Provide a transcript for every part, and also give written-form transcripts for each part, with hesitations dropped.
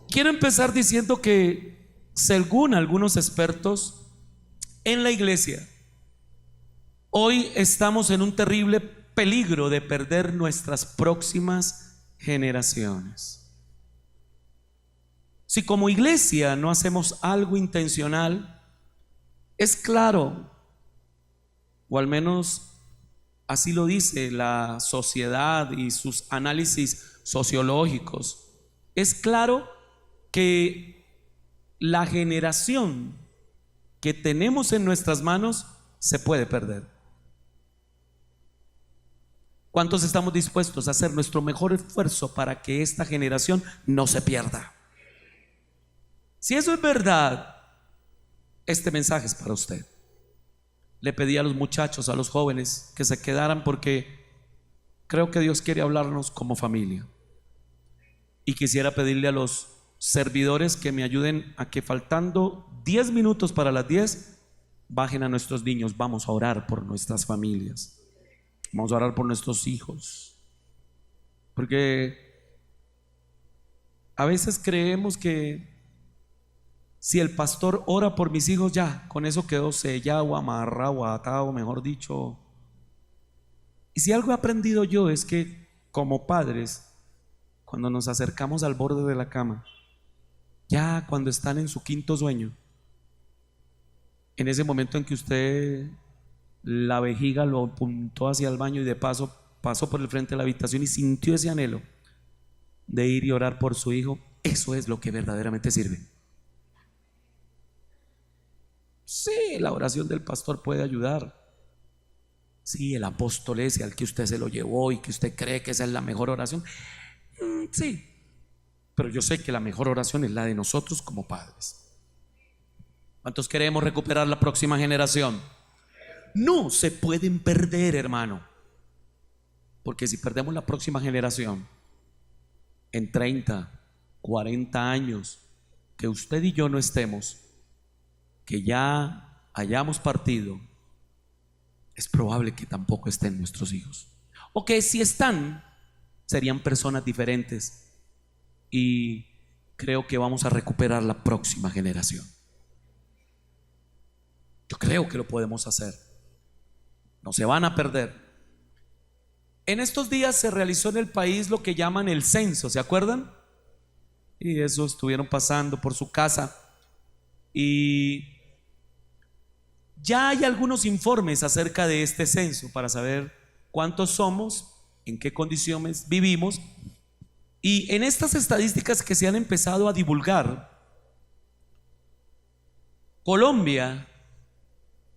Quiero empezar diciendo que, según algunos expertos en la iglesia, hoy estamos en un terrible peligro de perder nuestras próximas generaciones. Si como iglesia no hacemos algo intencional, es claro, o al menos así lo dice la sociedad y sus análisis sociológicos, es claro que la generación que tenemos en nuestras manos se puede perder. ¿Cuántos estamos dispuestos a hacer nuestro mejor esfuerzo para que esta generación no se pierda? Si eso es verdad, este mensaje es para usted. Le pedí a los muchachos, a los jóvenes, que se quedaran porque creo que Dios quiere hablarnos como familia. Y quisiera pedirle a los servidores que me ayuden a que, faltando 10 minutos para las 10, bajen a nuestros niños. Vamos a orar por nuestras familias, vamos a orar por nuestros hijos, porque a veces creemos que si el pastor ora por mis hijos, ya con eso quedó sellado, amarrado, atado, mejor dicho. Y si algo he aprendido yo es que como padres, cuando nos acercamos al borde de la cama, ya cuando están en su quinto sueño, en ese momento en que usted la vejiga lo apuntó hacia el baño y de paso pasó por el frente de la habitación y sintió ese anhelo de ir y orar por su hijo, eso es lo que verdaderamente sirve. Sí, la oración del pastor puede ayudar. Sí, el apóstol ese al que usted se lo llevó y que usted cree que esa es la mejor oración. Sí, pero yo sé que la mejor oración es la de nosotros como padres. ¿Cuántos queremos recuperar la próxima generación? No se pueden perder, hermano, porque si perdemos la próxima generación, en 30, 40 años, que usted y yo no estemos, que ya hayamos partido, es probable que tampoco estén nuestros hijos, o que si están, serían personas diferentes. Y creo que vamos a recuperar la próxima generación. Yo creo que lo podemos hacer. No se van a perder. En estos días se realizó en el país lo que llaman el censo, ¿se acuerdan? Y eso estuvieron pasando por su casa. Y ya hay algunos informes acerca de este censo para saber cuántos somos, en qué condiciones vivimos. Y en estas estadísticas que se han empezado a divulgar, Colombia,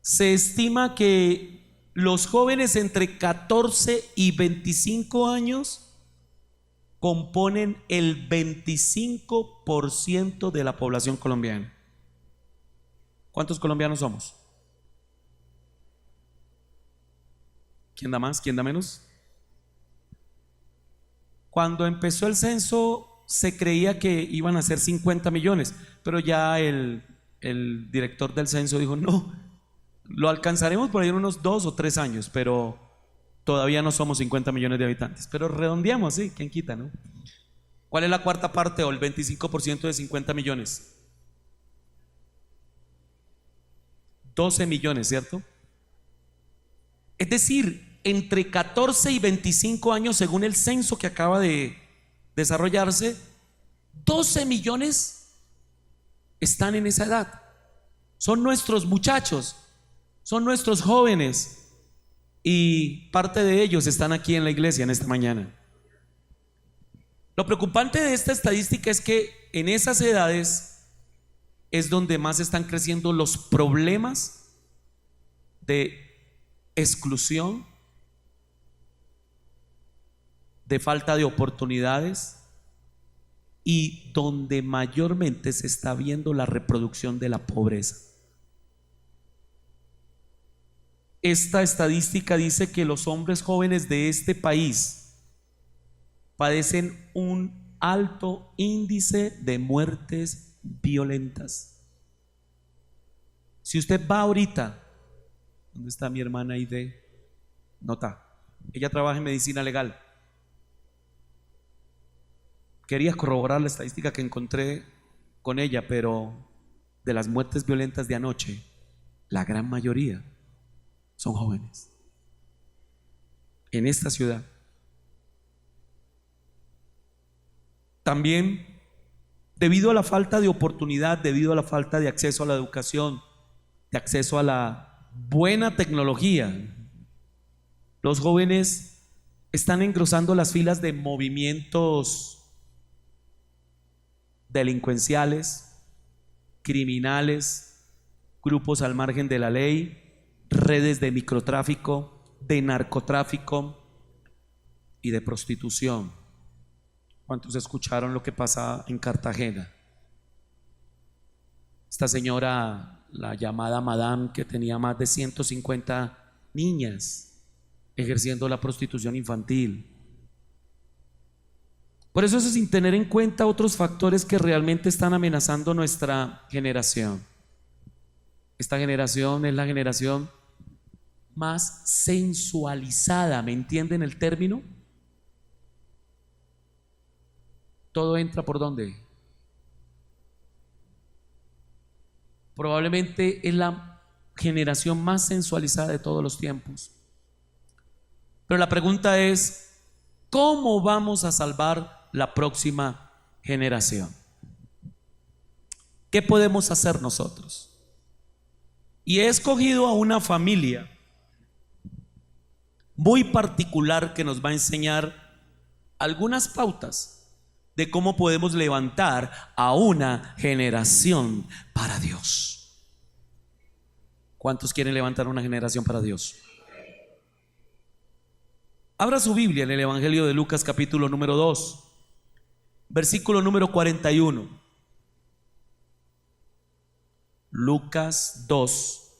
se estima que los jóvenes entre 14 y 25 años componen el 25% de la población colombiana. ¿Cuántos colombianos somos? ¿Quién da más? ¿Quién da menos? Cuando empezó el censo se creía que iban a ser 50 millones, pero ya el director del censo dijo, no, lo alcanzaremos por ahí en unos 2 o 3 años, pero todavía no somos 50 millones de habitantes. Pero redondeamos, ¿sí? ¿Quién quita, no? ¿Cuál es la cuarta parte o el 25% de 50 millones? 12 millones, ¿cierto? Es decir, entre 14 y 25 años, según el censo que acaba de desarrollarse, 12 millones están en esa edad. Son nuestros muchachos, son nuestros jóvenes, y parte de ellos están aquí en la iglesia en esta mañana. Lo preocupante de esta estadística es que en esas edades es donde más están creciendo los problemas de exclusión, de falta de oportunidades, y donde mayormente se está viendo la reproducción de la pobreza. Esta estadística dice que los hombres jóvenes de este país padecen un alto índice de muertes violentas. Si usted va ahorita, ¿dónde está mi hermana Aide? Nota, ella trabaja en medicina legal. quería corroborar la estadística que encontré con ella, pero de las muertes violentas de anoche, la gran mayoría son jóvenes en esta ciudad. También, debido a la falta de oportunidad, debido a la falta de acceso a la educación, de acceso a la buena tecnología, los jóvenes están engrosando las filas de movimientos delincuenciales, criminales, grupos al margen de la ley, redes de microtráfico, de narcotráfico y de prostitución. ¿Cuántos escucharon lo que pasa en Cartagena? Esta señora, la llamada Madame, que tenía más de 150 niñas ejerciendo la prostitución infantil. Por eso sin tener en cuenta otros factores que realmente están amenazando nuestra generación. Esta generación es la generación más sensualizada, ¿me entienden el término? Todo entra ¿por dónde? Probablemente es la generación más sensualizada de todos los tiempos. Pero la pregunta es, ¿cómo vamos a salvar la próxima generación? ¿Qué podemos hacer nosotros? Y he escogido a una familia muy particular que nos va a enseñar algunas pautas de cómo podemos levantar a una generación para Dios. ¿Cuántos quieren levantar una generación para Dios? Abra su Biblia en el Evangelio de Lucas, capítulo número 2, versículo número 41. Lucas 2,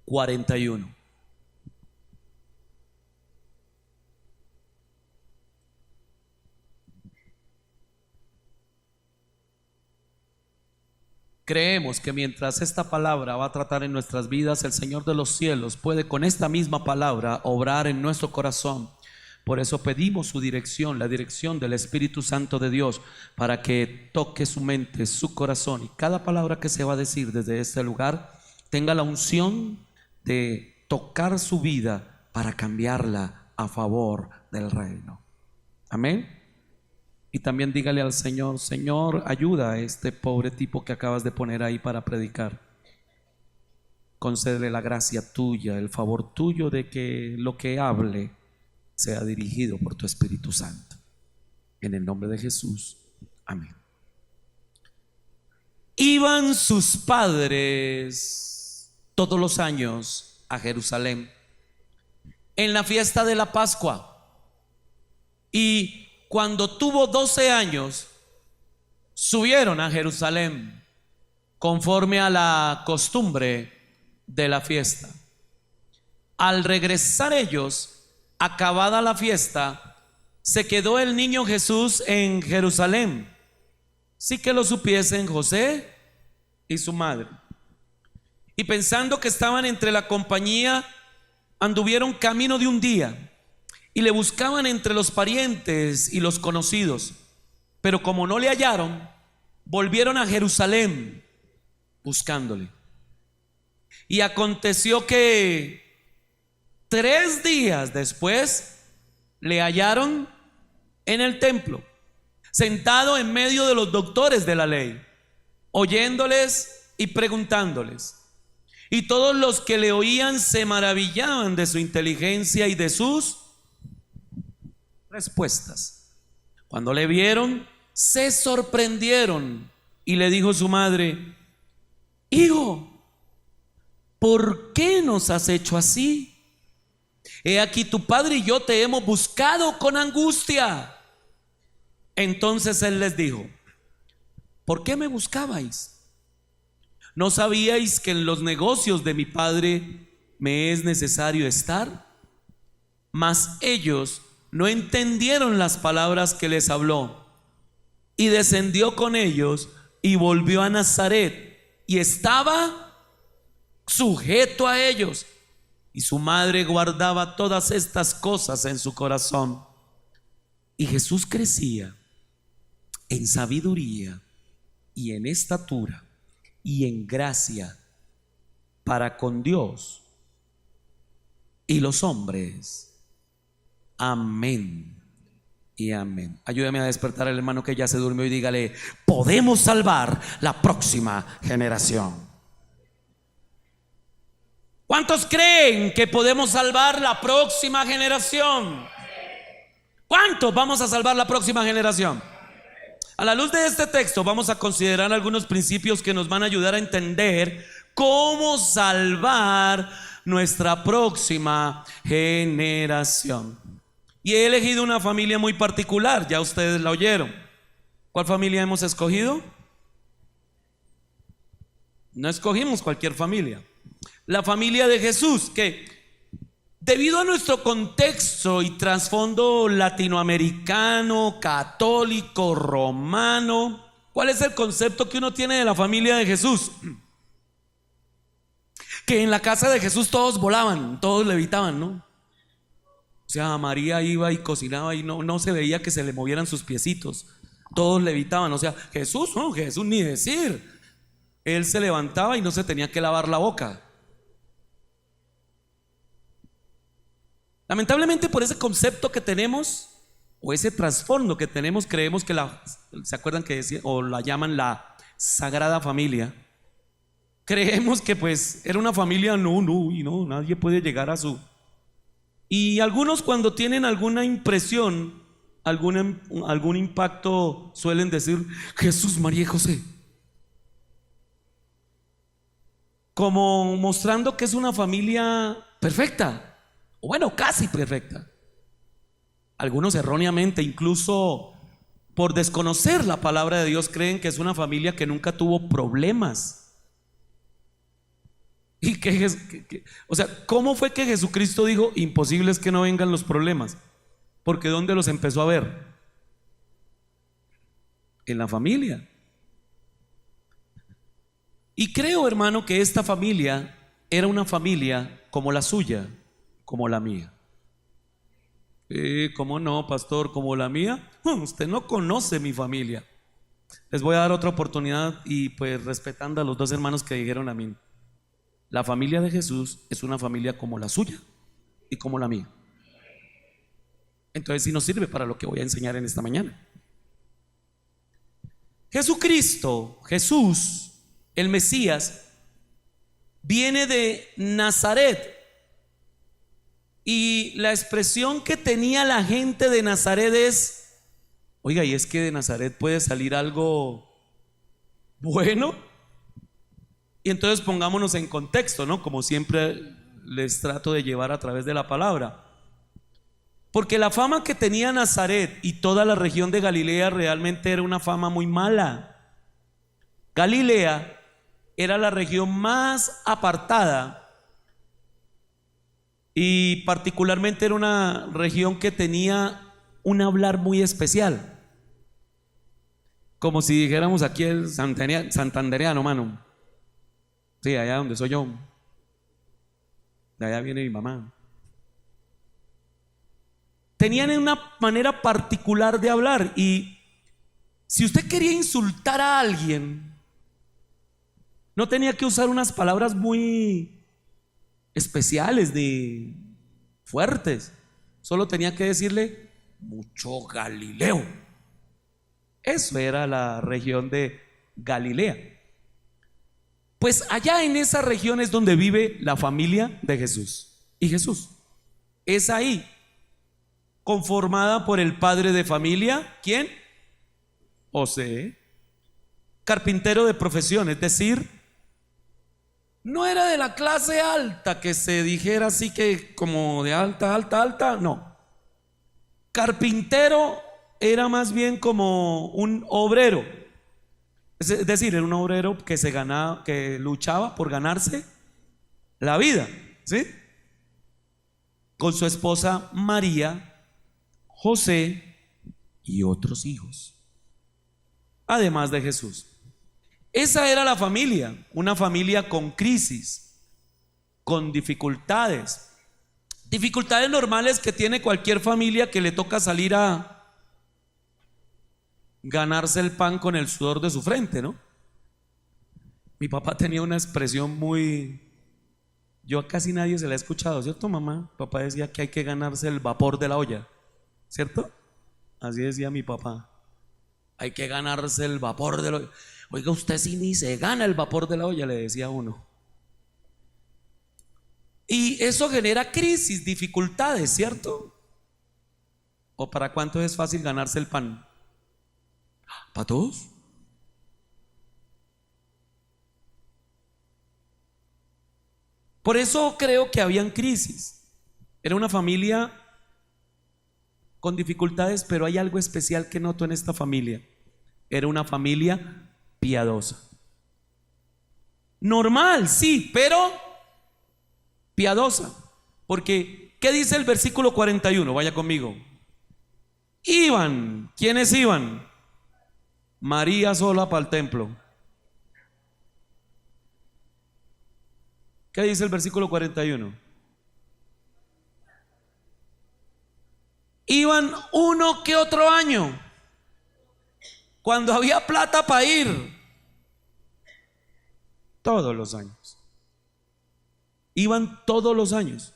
41. Creemos que mientras esta palabra va a tratar en nuestras vidas, el Señor de los cielos puede con esta misma palabra obrar en nuestro corazón. Por eso pedimos su dirección, la dirección del Espíritu Santo de Dios, para que toque su mente, su corazón, y cada palabra que se va a decir desde este lugar tenga la unción de tocar su vida para cambiarla a favor del reino. Amén. Y también dígale al Señor: Señor, ayuda a este pobre tipo que acabas de poner ahí para predicar. Concédele la gracia tuya, el favor tuyo de que lo que hable sea dirigido por tu Espíritu Santo. En el nombre de Jesús. Amén. Iban sus padres todos los años a Jerusalén en la fiesta de la Pascua, y cuando tuvo 12 años, subieron a Jerusalén conforme a la costumbre de la fiesta. Al regresar ellos, acabada la fiesta, se quedó el niño Jesús en Jerusalén, sí que lo supiesen José y su madre. Y pensando que estaban entre la compañía, anduvieron camino de un día y le buscaban entre los parientes y los conocidos, pero como no le hallaron, volvieron a Jerusalén buscándole. Y aconteció que 3 días después le hallaron en el templo, sentado en medio de los doctores de la ley, oyéndoles y preguntándoles. Y todos los que le oían se maravillaban de su inteligencia y de sus respuestas. Cuando le vieron, se sorprendieron, y le dijo su madre: Hijo, ¿por qué nos has hecho así? He aquí tu padre y yo te hemos buscado con angustia. Entonces él les dijo: ¿por qué me buscabais? ¿No sabíais que en los negocios de mi padre me es necesario estar? Mas ellos no entendieron las palabras que les habló. Y descendió con ellos y volvió a Nazaret, y estaba sujeto a ellos. Y su madre guardaba todas estas cosas en su corazón. Y Jesús crecía en sabiduría y en estatura y en gracia para con Dios y los hombres. Amén y amén. Ayúdame a despertar al hermano que ya se durmió y dígale: podemos salvar la próxima generación. ¿Cuántos creen que podemos salvar la próxima generación? ¿Cuántos vamos a salvar la próxima generación? A la luz de este texto vamos a considerar algunos principios que nos van a ayudar a entender cómo salvar nuestra próxima generación. Y he elegido una familia muy particular, ya ustedes la oyeron. ¿Cuál familia hemos escogido? No escogimos cualquier familia. La familia de Jesús, que debido a nuestro contexto y trasfondo latinoamericano, católico, romano, ¿cuál es el concepto que uno tiene de la familia de Jesús? Que en la casa de Jesús todos volaban, todos levitaban, ¿no? O sea, María iba y cocinaba y no se veía que se le movieran sus piecitos, todos levitaban. O sea, Jesús, no, Jesús ni decir, él se levantaba y no se tenía que lavar la boca. Lamentablemente, por ese concepto que tenemos, o ese trasfondo que tenemos, creemos que ¿se acuerdan que decía, o la llaman la Sagrada Familia? Creemos que pues era una familia, no, nadie puede llegar a su. Y algunos, cuando tienen alguna impresión, algún impacto, suelen decir: Jesús, María y José, como mostrando que es una familia perfecta. O bueno, casi perfecta. Algunos erróneamente, incluso por desconocer la palabra de Dios, creen que es una familia que nunca tuvo problemas. Y o sea, ¿cómo fue que Jesucristo dijo: imposible es que no vengan los problemas? Porque ¿dónde los empezó a ver? En la familia. Y creo, hermano, que esta familia era una familia como la suya, como la mía. ¿Cómo no, pastor? ¿Como la mía? Usted no conoce mi familia. Les voy a dar otra oportunidad y pues respetando a los dos hermanos que dijeron amén. La familia de Jesús es una familia como la suya y como la mía. Entonces sí nos sirve para lo que voy a enseñar en esta mañana. Jesucristo, Jesús, el Mesías, viene de Nazaret. Y la expresión que tenía la gente de Nazaret es: oiga, ¿y es que de Nazaret puede salir algo bueno? Y entonces pongámonos en contexto, ¿no? Como siempre les trato de llevar a través de la palabra. Porque la fama que tenía Nazaret y toda la región de Galilea realmente era una fama muy mala. Galilea era la región más apartada y particularmente era una región que tenía un hablar muy especial. Como si dijéramos aquí el santandereano, mano. Sí, allá donde soy yo. De allá viene mi mamá. Tenían una manera particular de hablar. Y si usted quería insultar a alguien, no tenía que usar unas palabras muy especiales, de fuertes. Solo tenía que decirle: mucho Galileo. Eso era la región de Galilea. Pues allá en esa región es donde vive la familia de Jesús. Y Jesús es ahí, conformada por el padre de familia. ¿Quién? José, carpintero de profesión, es decir, no era de la clase alta, que se dijera así, que como de alta, no. Carpintero era más bien como un obrero, es decir, era un obrero que luchaba por ganarse la vida, ¿sí? Con su esposa María, José y otros hijos, además de Jesús. Esa era la familia, una familia con crisis, con dificultades normales que tiene cualquier familia que le toca salir a ganarse el pan con el sudor de su frente, ¿no? Mi papá tenía una expresión muy... Yo a casi nadie se la he escuchado, ¿cierto, mamá? Papá decía que hay que ganarse el vapor de la olla, ¿cierto? Así decía mi papá. Hay que ganarse el vapor de la olla. Oiga, usted sí ni se gana el vapor de la olla, le decía uno. Y eso genera crisis, dificultades, ¿cierto? ¿O para cuántos es fácil ganarse el pan? ¿Para todos? Por eso creo que habían crisis. Era una familia con dificultades, pero hay algo especial que noto en esta familia. Era una familia piadosa. Normal, sí, pero piadosa. Porque, ¿qué dice el versículo 41? Vaya conmigo. Iban, ¿quiénes iban? María sola para el templo. ¿Qué dice el versículo 41? Iban uno que otro año, cuando había plata para ir, todos los años. Iban todos los años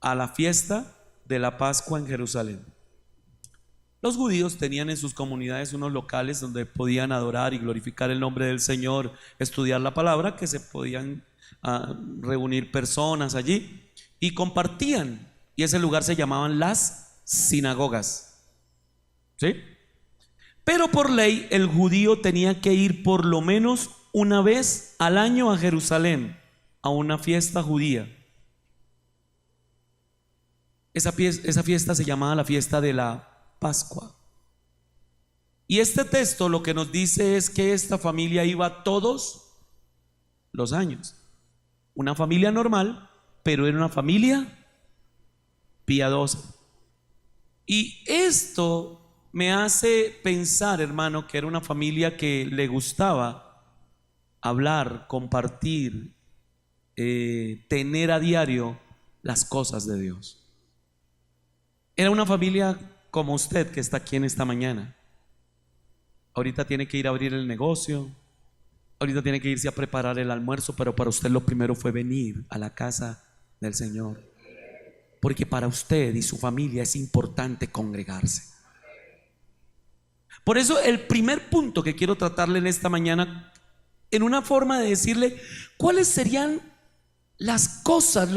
a la fiesta de la Pascua en Jerusalén. Los judíos tenían en sus comunidades unos locales donde podían adorar y glorificar el nombre del Señor, estudiar la palabra, que se podían reunir personas allí y compartían, y ese lugar se llamaban las sinagogas, ¿sí? Pero por ley el judío tenía que ir por lo menos una vez al año a Jerusalén a una fiesta judía. Esa fiesta se llamaba la fiesta de la Pascua. Y este texto lo que nos dice es que esta familia iba todos los años. Una familia normal, pero era una familia piadosa. Y esto me hace pensar, hermano, que era una familia que le gustaba hablar, compartir, tener a diario las cosas de Dios. Era una familia como usted que está aquí en esta mañana. Ahorita tiene que ir a abrir el negocio, ahorita tiene que irse a preparar el almuerzo, pero para usted lo primero fue venir a la casa del Señor, porque para usted y su familia es importante congregarse. Por eso el primer punto que quiero tratarle en esta mañana, en una forma de decirle cuáles serían las cosas,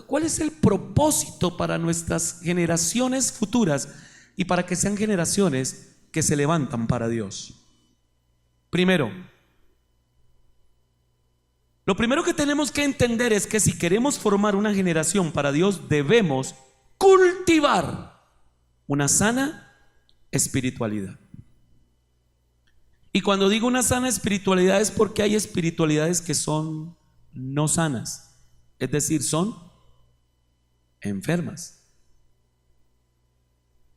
cuál es el propósito para nuestras generaciones futuras y para que sean generaciones que se levantan para Dios. Primero, lo primero que tenemos que entender es que si queremos formar una generación para Dios, debemos cultivar una sana espiritualidad. Y cuando digo una sana espiritualidad es porque hay espiritualidades que son no sanas, es decir, son enfermas.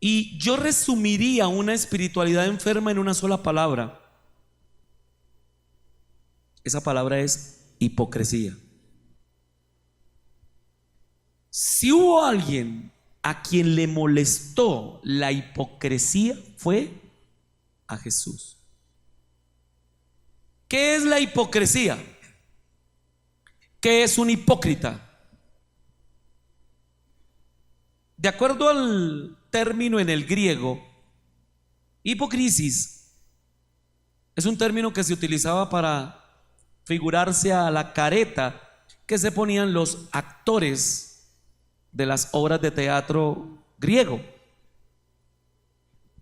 Y yo resumiría una espiritualidad enferma en una sola palabra. Esa palabra es hipocresía. Si hubo alguien a quien le molestó la hipocresía, fue a Jesús. ¿Qué es la hipocresía? ¿Qué es un hipócrita? De acuerdo al término en el griego, hipocrisis es un término que se utilizaba para figurarse a la careta que se ponían los actores de las obras de teatro griego.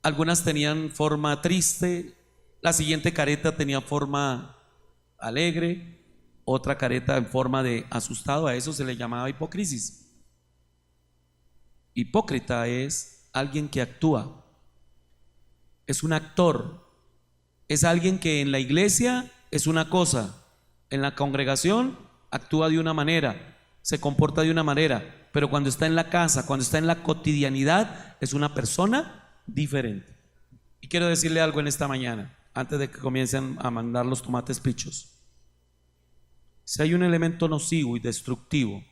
Algunas tenían forma triste, la siguiente careta tenía forma alegre, otra careta en forma de asustado. A eso se le llamaba hipocrisis. Hipócrita es alguien que actúa, es un actor, es alguien que en la iglesia es una cosa, en la congregación actúa de una manera, se comporta de una manera, pero cuando está en la casa, cuando está en la cotidianidad, es una persona diferente. Y quiero decirle algo en esta mañana, antes de que comiencen a mandar los tomates pichos. Si hay un elemento nocivo y destructivo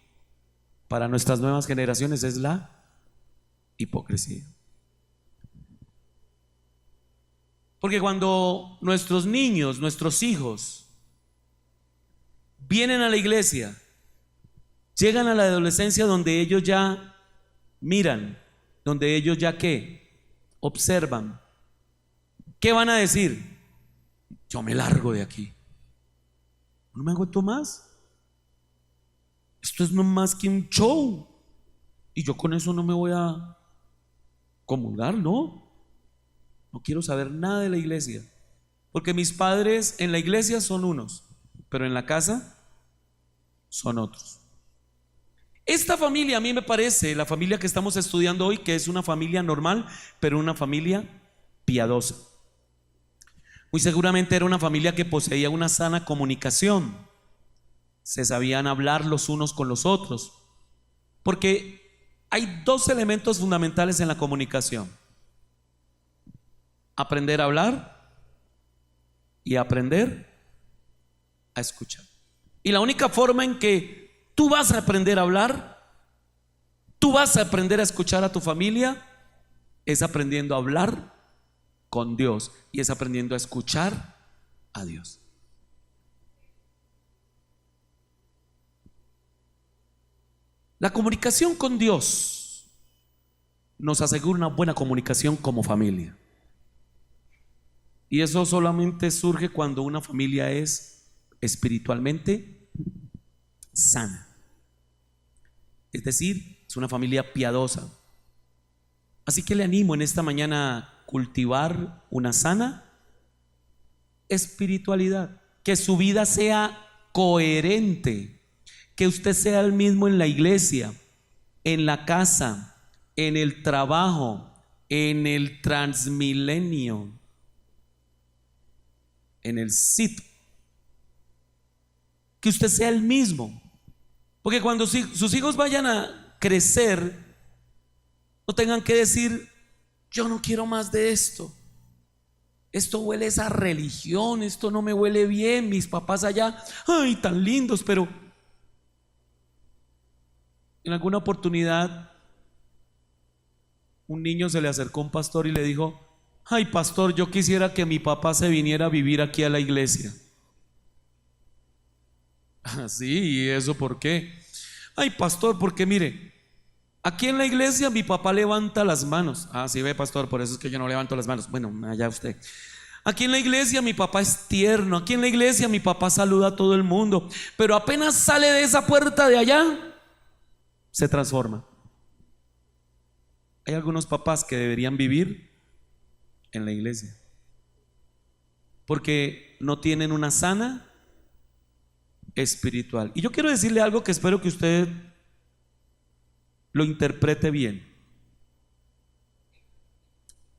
para nuestras nuevas generaciones, es la hipocresía. Porque cuando nuestros niños, nuestros hijos vienen a la iglesia, llegan a la adolescencia donde ellos ya miran, donde ellos ya ¿qué? Observan. ¿Qué van a decir? Yo me largo de aquí. No me aguanto más. Esto es no más que un show. Y yo con eso no me voy a comulgar, no. No quiero saber nada de la iglesia. Porque mis padres en la iglesia son unos, pero en la casa son otros. Esta familia a mí me parece, la familia que estamos estudiando hoy, que es una familia normal, pero una familia piadosa. Muy seguramente era una familia que poseía una sana comunicación. Se sabían hablar los unos con los otros. Porque hay dos elementos fundamentales en la comunicación: aprender a hablar y aprender a escuchar. Y la única forma en que tú vas a aprender a hablar, tú vas a aprender a escuchar a tu familia, es aprendiendo a hablar con Dios y es aprendiendo a escuchar a Dios. La comunicación con Dios nos asegura una buena comunicación como familia. Y eso solamente surge cuando una familia es espiritualmente sana. Es decir, es una familia piadosa. Así que le animo en esta mañana a cultivar una sana espiritualidad, que su vida sea coherente, que usted sea el mismo en la iglesia, en la casa, en el trabajo, en el Transmilenio, en el sitio, que usted sea el mismo. Porque cuando sus hijos vayan a crecer, no tengan que decir: yo no quiero más de esto, esto huele a esa religión, esto no me huele bien, mis papás allá, ay, tan lindos. Pero en alguna oportunidad un niño se le acercó a un pastor y le dijo: ay, pastor, yo quisiera que mi papá se viniera a vivir aquí a la iglesia. Sí, ¿y eso por qué? Ay, pastor, porque mire, aquí en la iglesia mi papá levanta las manos. Ah, sí, ve, pastor, por eso es que yo no levanto las manos. Bueno, allá usted. Aquí en la iglesia mi papá es tierno, aquí en la iglesia mi papá saluda a todo el mundo, pero apenas sale de esa puerta de allá, se transforma. Hay algunos papás que deberían vivir en la iglesia porque no tienen una sana espiritual. Y yo quiero decirle algo que espero que usted lo interprete bien.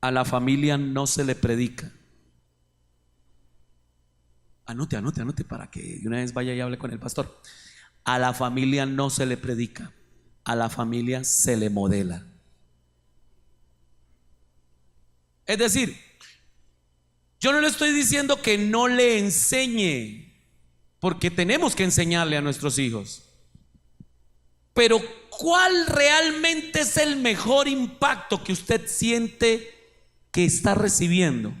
A la familia no se le predica. Anote para que de una vez vaya y hable con el pastor. A la familia no se le predica, a la familia se le modela. Es decir, yo no le estoy diciendo que no le enseñe, porque tenemos que enseñarle a nuestros hijos. Pero ¿cuál realmente es el mejor impacto que usted siente que está recibiendo?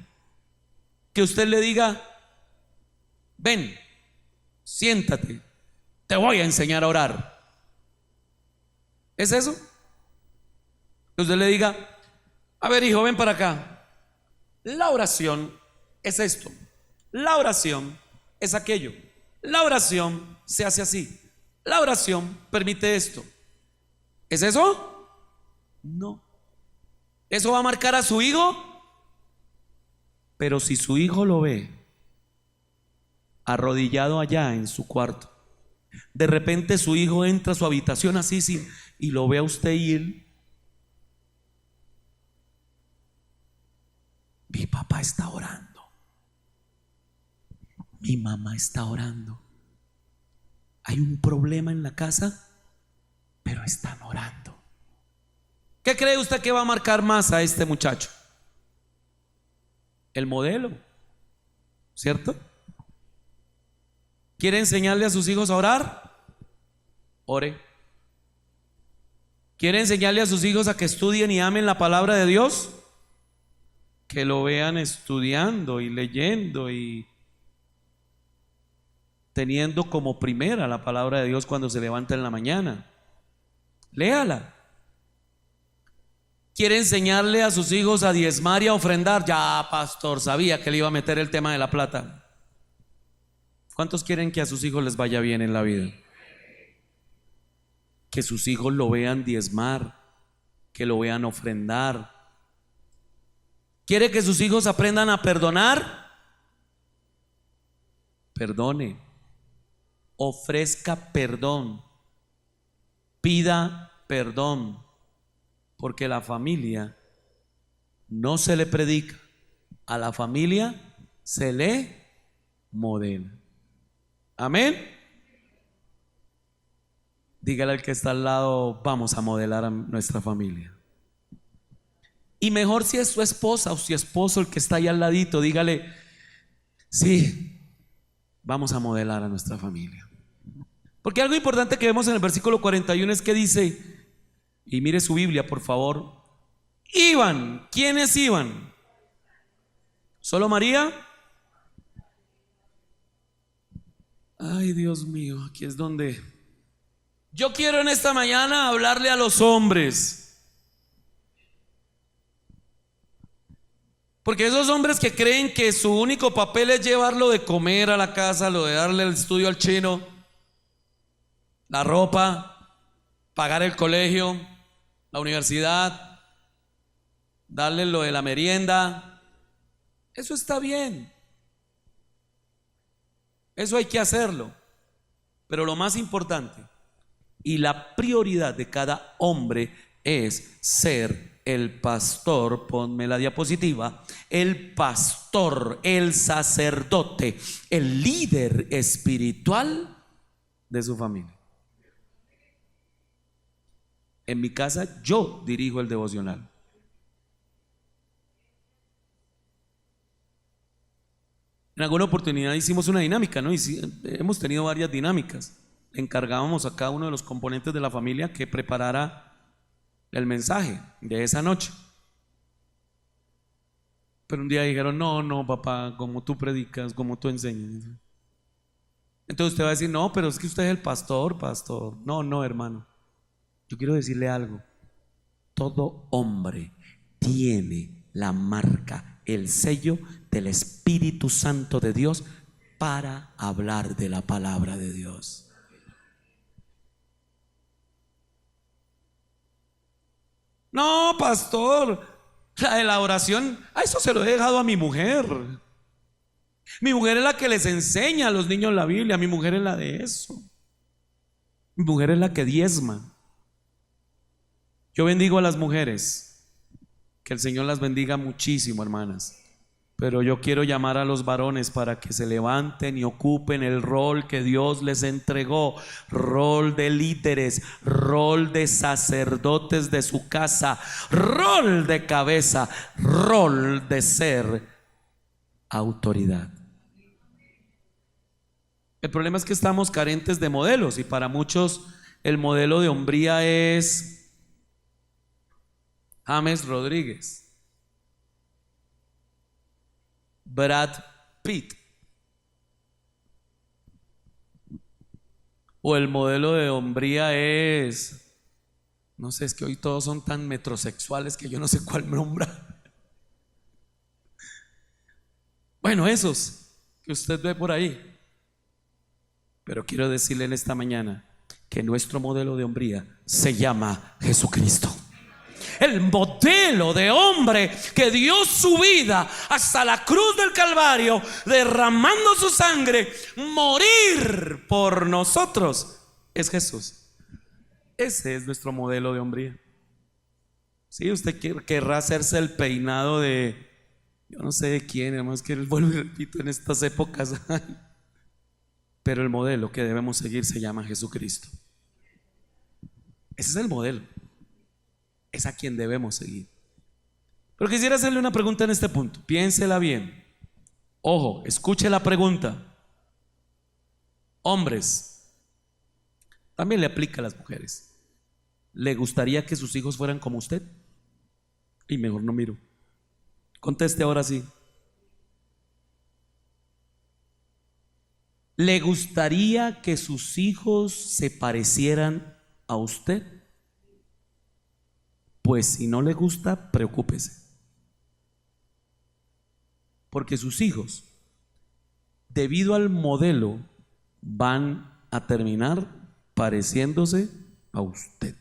Que usted le diga: ven, siéntate, te voy a enseñar a orar. ¿Es eso? Que usted le diga: a ver, hijo, ven para acá. La oración es esto, la oración es aquello, la oración se hace así, la oración permite esto. ¿Es eso? No. ¿Eso va a marcar a su hijo? Pero si su hijo lo ve arrodillado allá en su cuarto, de repente su hijo entra a su habitación así y lo ve a usted y él: mi papá está orando, mi mamá está orando, hay un problema en la casa, pero están orando. ¿Qué cree usted que va a marcar más a este muchacho? El modelo, ¿cierto? ¿Quiere enseñarle a sus hijos a orar? Ore. ¿Quiere enseñarle a sus hijos a que estudien y amen la palabra de Dios? que lo vean estudiando y leyendo y teniendo como primera la palabra de Dios cuando se levanta en la mañana. Léala. ¿Quiere enseñarle a sus hijos a diezmar y a ofrendar? Ya, pastor, sabía que le iba a meter el tema de la plata. ¿Cuántos quieren que a sus hijos les vaya bien en la vida? Que sus hijos lo vean diezmar, que lo vean ofrendar. ¿Quiere que sus hijos aprendan a perdonar? Perdone, ofrezca perdón, pida perdón, porque la familia no se le predica, a la familia se le modela. Amén. Dígale al que está al lado: vamos a modelar a nuestra familia. Y mejor si es su esposa o su esposo el que está ahí al ladito, dígale: sí, vamos a modelar a nuestra familia. Porque algo importante que vemos en el versículo 41 es que dice, y mire su Biblia por favor, iban. ¿Quiénes iban? ¿Solo María? Ay, Dios mío, aquí es donde yo quiero en esta mañana hablarle a los hombres. Porque esos hombres que creen que su único papel es llevarlo de comer a la casa, lo de darle el estudio al chino, la ropa, pagar el colegio, la universidad, darle lo de la merienda, eso está bien. Eso hay que hacerlo. Pero lo más importante y la prioridad de cada hombre es ser el pastor, ponme la diapositiva, el pastor, el sacerdote, el líder espiritual de su familia. En mi casa yo dirijo el devocional. En alguna oportunidad hicimos una dinámica, ¿no? Hemos tenido varias dinámicas. Encargábamos a cada uno de los componentes de la familia que preparara el mensaje de esa noche. Pero un día dijeron: no, papá, como tú predicas, como tú enseñas. Entonces usted va a decir: no, pero es que usted es el pastor. No, hermano. Yo quiero decirle algo. Todo hombre tiene la marca, el sello del Espíritu Santo de Dios para hablar de la palabra de Dios. No, pastor, la de la oración, a eso se lo he dejado a mi mujer. Mi mujer es la que les enseña a los niños la Biblia. Mi mujer es la de eso. Mi mujer es la que diezma. Yo bendigo a las mujeres. Que el Señor las bendiga muchísimo, hermanas. Pero yo quiero llamar a los varones para que se levanten y ocupen el rol que Dios les entregó. Rol de líderes, rol de sacerdotes de su casa, rol de cabeza, rol de ser autoridad. El problema es que estamos carentes de modelos y para muchos el modelo de hombría es James Rodríguez, Brad Pitt, o el modelo de hombría es, no sé, es que hoy todos son tan metrosexuales que yo no sé cuál nombrar. Bueno, esos que usted ve por ahí. Pero quiero decirle en esta mañana que nuestro modelo de hombría se llama Jesucristo. El modelo de hombre que dio su vida hasta la cruz del Calvario, derramando su sangre, morir por nosotros, es Jesús. Ese es nuestro modelo de hombría. Si usted querrá hacerse el peinado de yo no sé de quién, además que vuelvo y repito en estas épocas, pero el modelo que debemos seguir se llama Jesucristo. Ese es el modelo. Es a quien debemos seguir. Pero quisiera hacerle una pregunta en este punto. Piénsela bien. Ojo, escuche la pregunta. Hombres, también le aplica a las mujeres. ¿Le gustaría que sus hijos fueran como usted? Y mejor no miro. Conteste ahora sí. ¿Le gustaría que sus hijos se parecieran a usted? Pues si no le gusta, preocúpese. Porque sus hijos, debido al modelo, van a terminar pareciéndose a usted.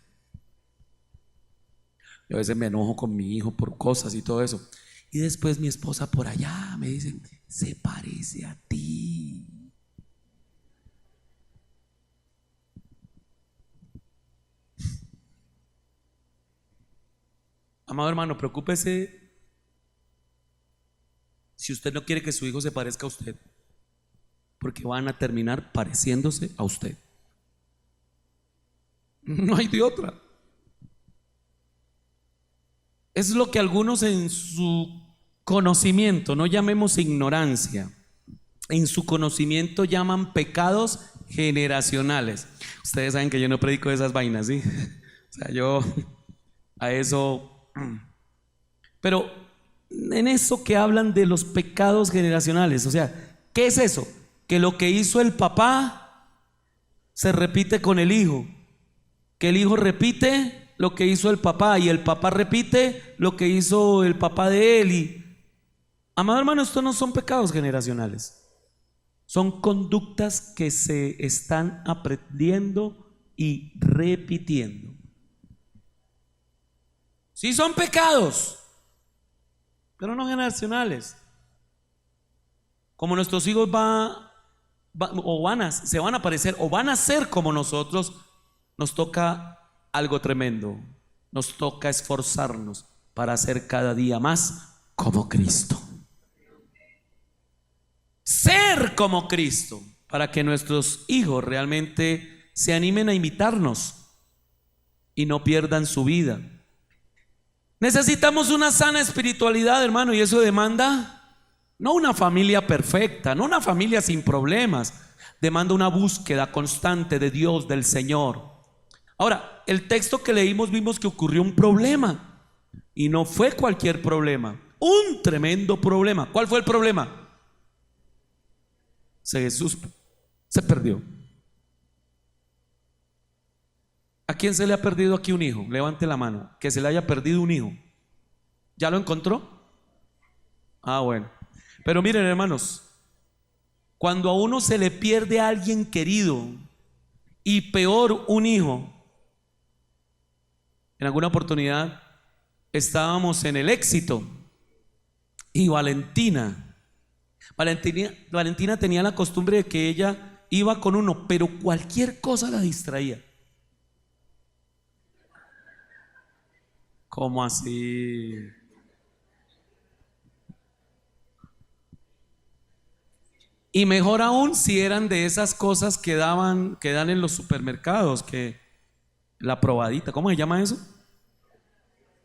Yo a veces me enojo con mi hijo por cosas y todo eso. Y después mi esposa por allá me dice, se parece a ti. Amado hermano, preocúpese si usted no quiere que su hijo se parezca a usted, porque van a terminar pareciéndose a usted. No hay de otra. Es lo que algunos en su conocimiento, no llamemos ignorancia, en su conocimiento llaman pecados generacionales. Ustedes saben que yo no predico de esas vainas, ¿sí? O sea, yo a eso... Pero en eso que hablan de los pecados generacionales, o sea, ¿qué es eso? Que lo que hizo el papá se repite con el hijo, que el hijo repite lo que hizo el papá y el papá repite lo que hizo el papá de él. Y, amado hermano, estos no son pecados generacionales, son conductas que se están aprendiendo y repitiendo. Sí son pecados, pero no generacionales. Como nuestros hijos se van a parecer o van a ser como nosotros, nos toca algo tremendo. Nos toca esforzarnos para ser cada día más como Cristo. Ser como Cristo, para que nuestros hijos realmente se animen a imitarnos y no pierdan su vida. Necesitamos una sana espiritualidad, hermano, y eso demanda no una familia perfecta, no una familia sin problemas, demanda una búsqueda constante de Dios, del Señor. Ahora, el texto que leímos vimos que ocurrió un problema, y no fue cualquier problema, un tremendo problema. ¿Cuál fue el problema? Jesús se perdió. ¿A quién se le ha perdido aquí un hijo? Levante la mano, que se le haya perdido un hijo. ¿Ya lo encontró? Ah, bueno. Pero miren, hermanos, cuando a uno se le pierde a alguien querido, y peor un hijo, en alguna oportunidad estábamos en el Éxito y Valentina tenía la costumbre de que ella iba con uno, pero cualquier cosa la distraía. ¿Cómo así? Y mejor aún si eran de esas cosas que dan en los supermercados, que la probadita, ¿cómo se llama eso?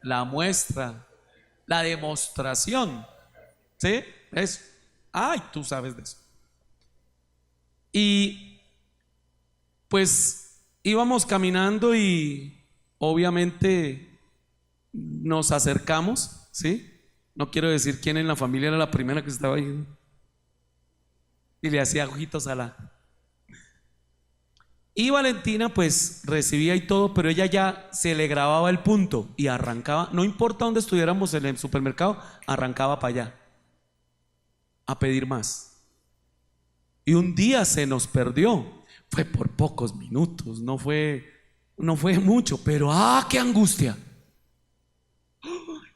La muestra, la demostración. ¿Sí? Eso. Ay, tú sabes de eso. Y pues íbamos caminando y obviamente nos acercamos, ¿sí? No quiero decir quién en la familia era la primera que estaba ahí. Y le hacía ojitos a la... Y Valentina pues recibía y todo, pero ella ya se le grababa el punto y arrancaba, no importa dónde estuviéramos en el supermercado, arrancaba para allá a pedir más. Y un día se nos perdió, fue por pocos minutos, no fue mucho, pero qué angustia.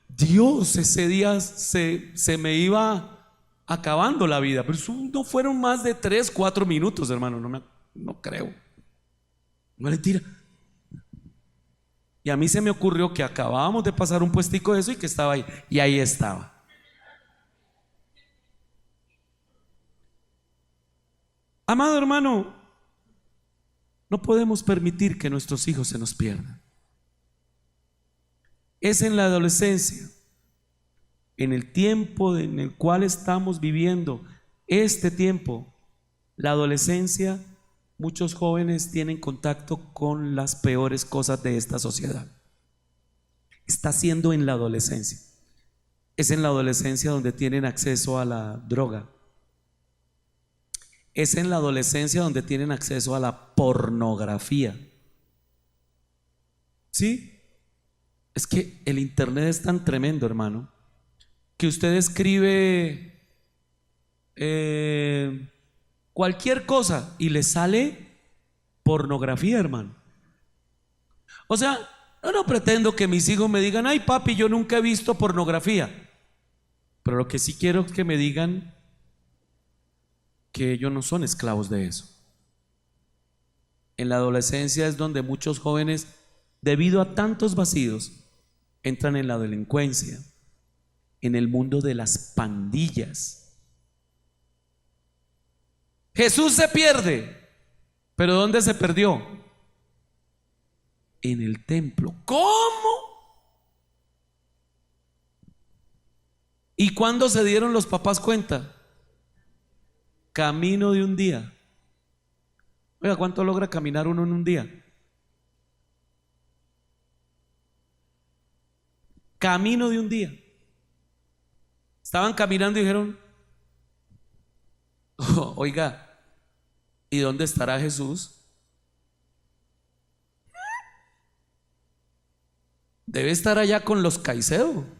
Dios, ese día se me iba acabando la vida, pero no fueron más de 3, 4 minutos, hermano, no creo. Valentina. Y a mí se me ocurrió que acabábamos de pasar un puestico de eso y que estaba ahí. Y ahí estaba. Amado hermano, no podemos permitir que nuestros hijos se nos pierdan. Es en la adolescencia, en el tiempo en el cual estamos viviendo, este tiempo, la adolescencia, muchos jóvenes tienen contacto con las peores cosas de esta sociedad. Está siendo en la adolescencia. Es en la adolescencia donde tienen acceso a la droga. Es en la adolescencia donde tienen acceso a la pornografía. ¿Sí? Es que el internet es tan tremendo, hermano, que usted escribe cualquier cosa y le sale pornografía, hermano. O sea, yo no pretendo que mis hijos me digan: ay, papi, yo nunca he visto pornografía. Pero lo que sí quiero es que me digan que ellos no son esclavos de eso. En la adolescencia es donde muchos jóvenes, debido a tantos vacíos, entran en la delincuencia, en el mundo de las pandillas. Jesús se pierde, pero ¿dónde se perdió? En el templo. ¿Cómo? ¿Y cuándo se dieron los papás cuenta? Camino de un día. Oiga, ¿cuánto logra caminar uno en un día? Camino de un día. Estaban caminando y dijeron: oh, oiga, ¿y dónde estará Jesús? Debe estar allá con los Caicedo.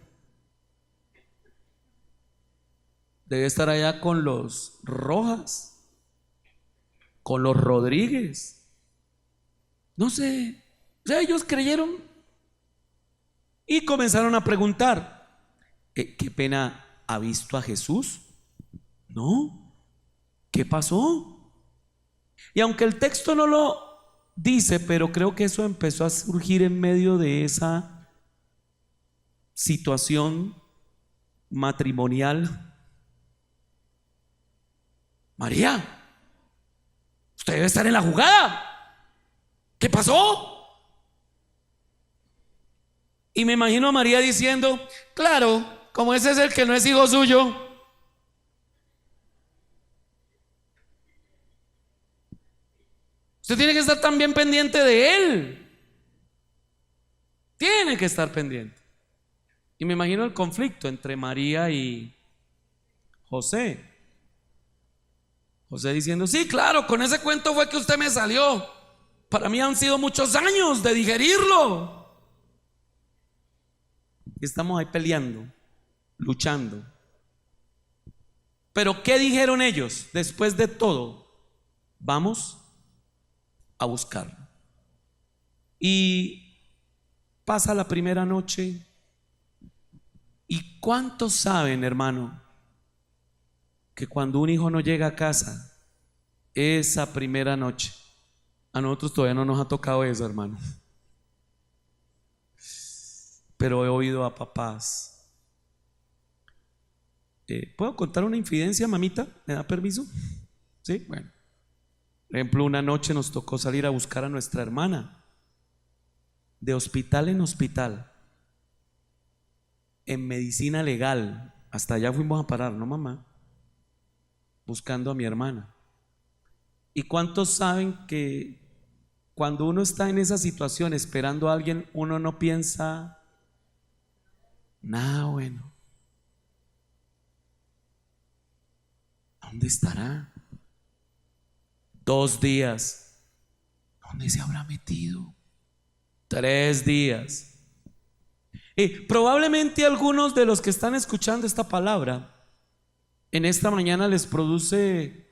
Debe estar allá con los Rojas, con los Rodríguez. No sé. O sea, ellos creyeron y comenzaron a preguntar: ¿qué pena, ha visto a Jesús? No. ¿Qué pasó? Y aunque el texto no lo dice, pero creo que eso empezó a surgir en medio de esa situación matrimonial. María, usted debe estar en la jugada. ¿Qué pasó? Y me imagino a María diciendo: claro, como ese es el que no es hijo suyo. Usted tiene que estar también pendiente de él. Tiene que estar pendiente. Y me imagino el conflicto entre María y José. José diciendo: sí, claro, con ese cuento fue que usted me salió. Para mí han sido muchos años de digerirlo. Y estamos ahí peleando, luchando. Pero ¿qué dijeron ellos después de todo? Vamos a buscarlo. Y pasa la primera noche. ¿Y cuántos saben, hermano, que cuando un hijo no llega a casa, esa primera noche, a nosotros todavía no nos ha tocado eso, hermano, pero he oído a papás? ¿Puedo contar una infidencia, mamita? ¿Me da permiso? Sí, bueno. Por ejemplo, una noche nos tocó salir a buscar a nuestra hermana, de hospital en hospital, en medicina legal. Hasta allá fuimos a parar, ¿no, mamá? Buscando a mi hermana. ¿Y cuántos saben que cuando uno está en esa situación esperando a alguien, uno no piensa nada bueno? ¿Dónde estará? 2 días. ¿Dónde se habrá metido? 3 días. Y probablemente algunos de los que están escuchando esta palabra en esta mañana les produce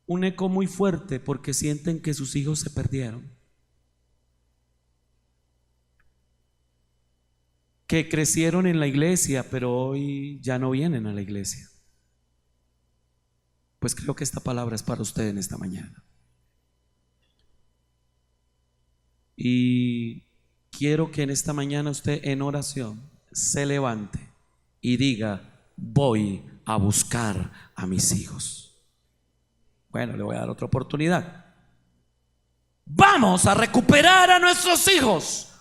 un eco muy fuerte porque sienten que sus hijos se perdieron, que crecieron en la iglesia pero hoy ya no vienen a la iglesia. Pues creo que esta palabra es para usted en esta mañana. Y quiero que en esta mañana usted en oración se levante y diga: voy a buscar a mis hijos. Bueno, le voy a dar otra oportunidad. Vamos a recuperar a nuestros hijos.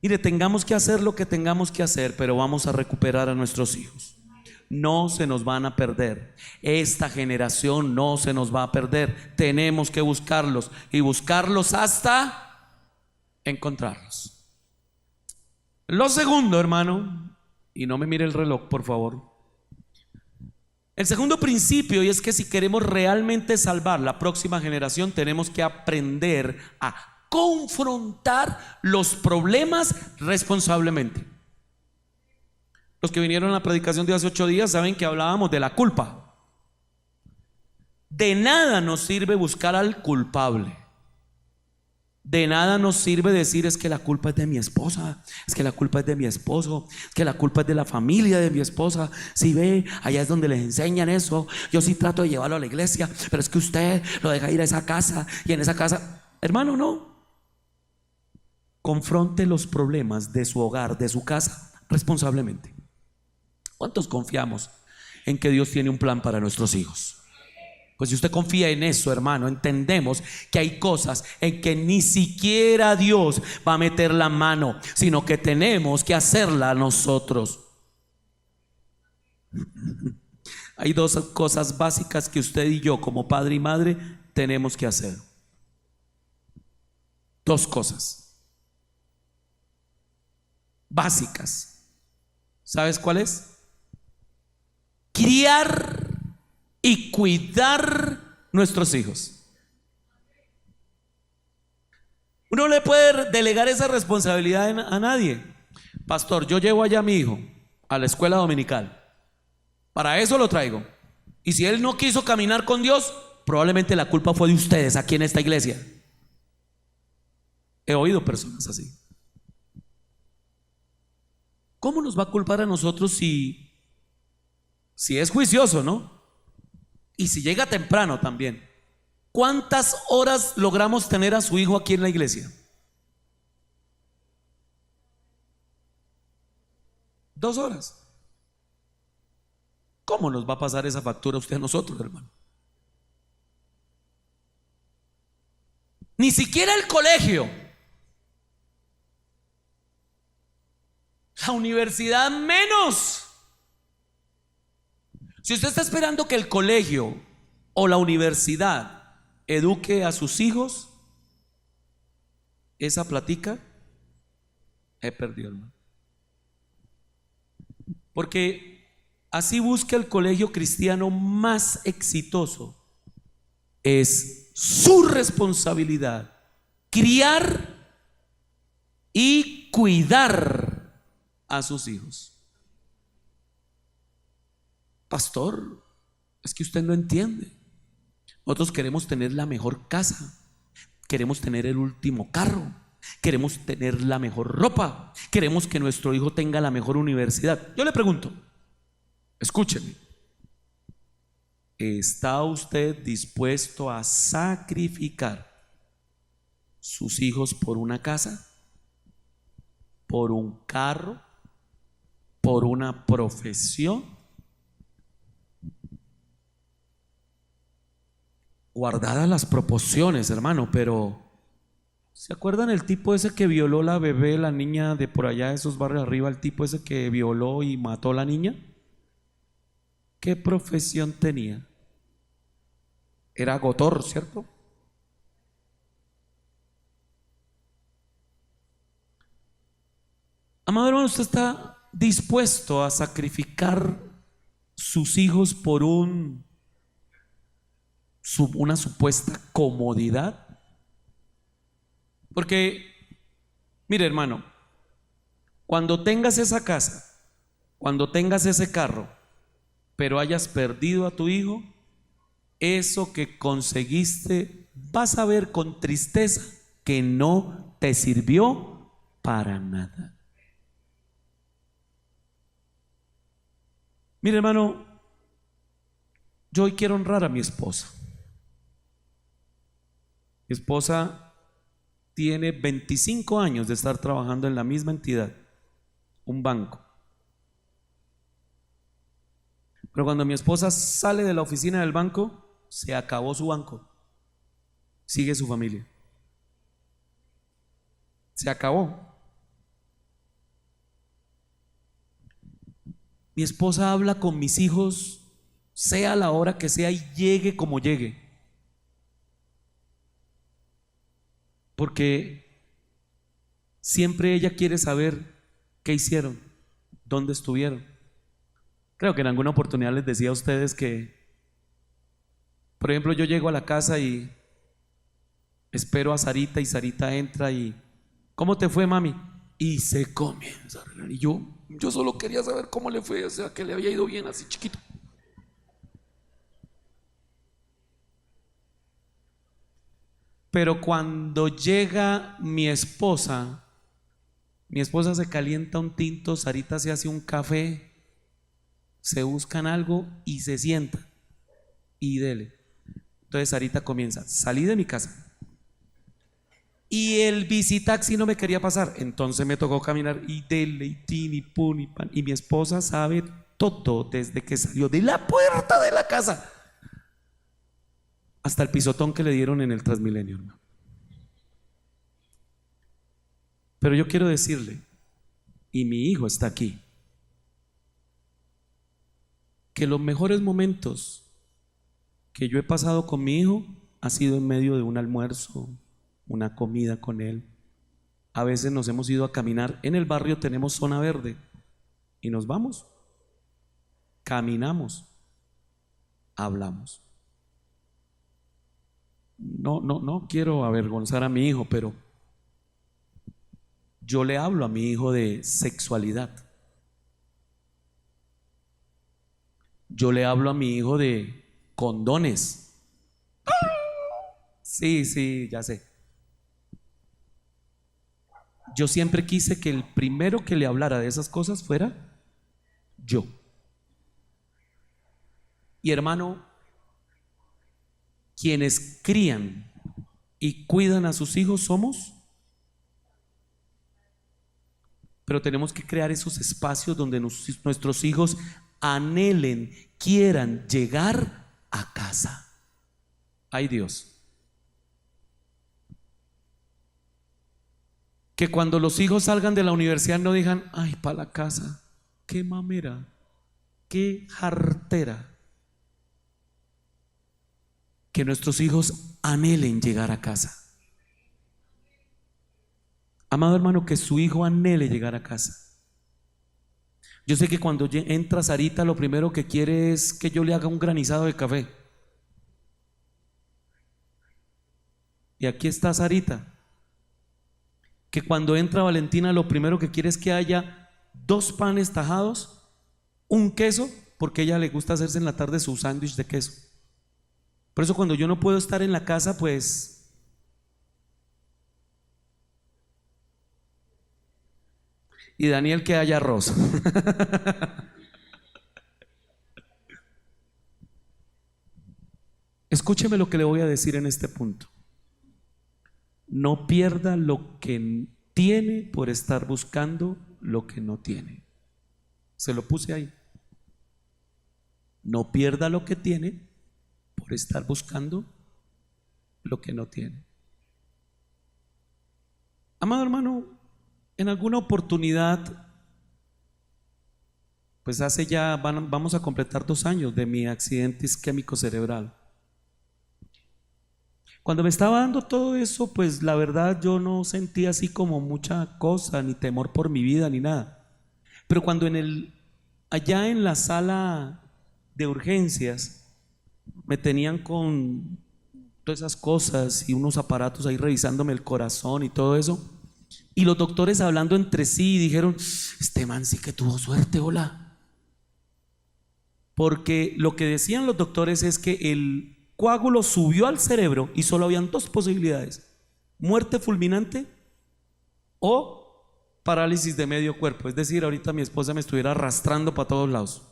Mire, tengamos que hacer lo que tengamos que hacer, pero vamos a recuperar a nuestros hijos. No se nos van a perder. Esta generación no se nos va a perder. Tenemos que buscarlos y buscarlos hasta encontrarlos. Lo segundo, hermano, Y no me mire el reloj, por favor. El segundo principio, y es que si queremos realmente salvar la próxima generación, tenemos que aprender a confrontar los problemas responsablemente. Los que vinieron a la predicación de hace 8 días saben que hablábamos de la culpa. De nada nos sirve buscar al culpable. De nada nos sirve decir es que la culpa es de mi esposa, es que la culpa es de mi esposo, es que la culpa es de la familia de mi esposa. Si ve, allá es donde les enseñan eso. Yo sí trato de llevarlo a la iglesia, pero es que usted lo deja ir a esa casa y en esa casa, hermano, no. Confronte los problemas de su hogar, de su casa, responsablemente. ¿Cuántos confiamos en que Dios tiene un plan para nuestros hijos? Pues si usted confía en eso, hermano, entendemos que hay cosas en que ni siquiera Dios va a meter la mano, sino que tenemos que hacerla nosotros. Hay dos cosas básicas que usted y yo, como padre y madre, tenemos que hacer. Dos cosas básicas. ¿Sabes cuál es? Criar y cuidar nuestros hijos. Uno no le puede delegar esa responsabilidad a nadie. Pastor, yo llevo allá a mi hijo a la escuela dominical. Para eso lo traigo. Y si él no quiso caminar con Dios, probablemente la culpa fue de ustedes aquí en esta iglesia. He oído personas así. ¿Cómo nos va a culpar a nosotros si es juicioso, no? Y si llega temprano también. ¿Cuántas horas logramos tener a su hijo aquí en la iglesia? 2 horas. ¿Cómo nos va a pasar esa factura usted a nosotros, hermano? Ni siquiera el colegio, la universidad menos. Si usted está esperando que el colegio o la universidad eduque a sus hijos, esa platica he perdido, hermano. Porque así busca el colegio cristiano más exitoso. Es su responsabilidad criar y cuidar a sus hijos. Pastor, es que usted no entiende. Nosotros queremos tener la mejor casa, queremos tener el último carro, queremos tener la mejor ropa, queremos que nuestro hijo tenga la mejor universidad. Yo le pregunto, escúcheme, ¿está usted dispuesto a sacrificar sus hijos por una casa, por un carro, por una profesión? Guardadas las proporciones, hermano, pero ¿se acuerdan el tipo ese que violó la bebé, la niña de por allá de esos barrios arriba, el tipo ese que violó y mató a la niña? ¿Qué profesión tenía? Era agotor, ¿cierto? Amado hermano, ¿usted está dispuesto a sacrificar sus hijos por una supuesta comodidad? Porque, mire hermano, cuando tengas esa casa, cuando tengas ese carro, pero hayas perdido a tu hijo, eso que conseguiste, vas a ver con tristeza que no te sirvió para nada. Mire hermano, yo hoy quiero honrar a mi esposa. Mi esposa tiene 25 años de estar trabajando en la misma entidad, un banco. Pero cuando mi esposa sale de la oficina del banco, se acabó su banco. Sigue su familia. Se acabó. Mi esposa habla con mis hijos, sea la hora que sea y llegue como llegue. Porque siempre ella quiere saber qué hicieron, ¿dónde estuvieron? Creo que en alguna oportunidad les decía a ustedes que, por ejemplo, yo llego a la casa y espero a Sarita y Sarita entra y ¿cómo te fue, mami? Y se comienza a reír. Y yo solo quería saber cómo le fue, o sea, que le había ido bien así chiquito. Pero cuando llega mi esposa se calienta un tinto, Sarita se hace un café, se buscan algo y se sienta y dele. Entonces Sarita comienza, salí de mi casa y el bicitaxi no me quería pasar, entonces me tocó caminar y dele y tin y pun y pan. Y mi esposa sabe todo desde que salió de la puerta de la casa hasta el pisotón que le dieron en el Transmilenio, hermano. Pero yo quiero decirle, y mi hijo está aquí, que los mejores momentos que yo he pasado con mi hijo ha sido en medio de un almuerzo, una comida con él. A veces nos hemos ido a caminar. En el barrio tenemos zona verde y nos vamos, caminamos, hablamos. No quiero avergonzar a mi hijo, pero yo le hablo a mi hijo de sexualidad. Yo le hablo a mi hijo de condones. Sí, ya sé. Yo siempre quise que el primero que le hablara de esas cosas fuera yo. Y hermano, quienes crían y cuidan a sus hijos somos, pero tenemos que crear esos espacios donde nuestros hijos anhelen, quieran llegar a casa. Ay Dios. Que cuando los hijos salgan de la universidad no digan, ay, para la casa, qué mamera, qué jartera. Que nuestros hijos anhelen llegar a casa. Amado hermano, que su hijo anhele llegar a casa. Yo sé que cuando entra Sarita, lo primero que quiere es que yo le haga un granizado de café. Y aquí está Sarita, que cuando entra Valentina, lo primero que quiere es que haya 2 panes tajados, un queso, porque a ella le gusta hacerse en la tarde su sándwich de queso. Por eso cuando yo no puedo estar en la casa, pues y Daniel que haya arroz. Escúcheme lo que le voy a decir en este punto. No pierda lo que tiene por estar buscando lo que no tiene. Se lo puse ahí. No pierda lo que tiene por estar buscando lo que no tiene. Amado hermano, en alguna oportunidad, pues hace ya, vamos a completar 2 años de mi accidente isquémico cerebral. Cuando me estaba dando todo eso, pues la verdad yo no sentía así como mucha cosa, ni temor por mi vida, ni nada. Pero cuando allá en la sala de urgencias, me tenían con todas esas cosas y unos aparatos ahí revisándome el corazón y todo eso, y los doctores hablando entre sí dijeron, este man sí que tuvo suerte, hola. Porque lo que decían los doctores es que el coágulo subió al cerebro y solo habían 2 posibilidades: muerte fulminante o parálisis de medio cuerpo. Es decir, ahorita mi esposa me estuviera arrastrando para todos lados.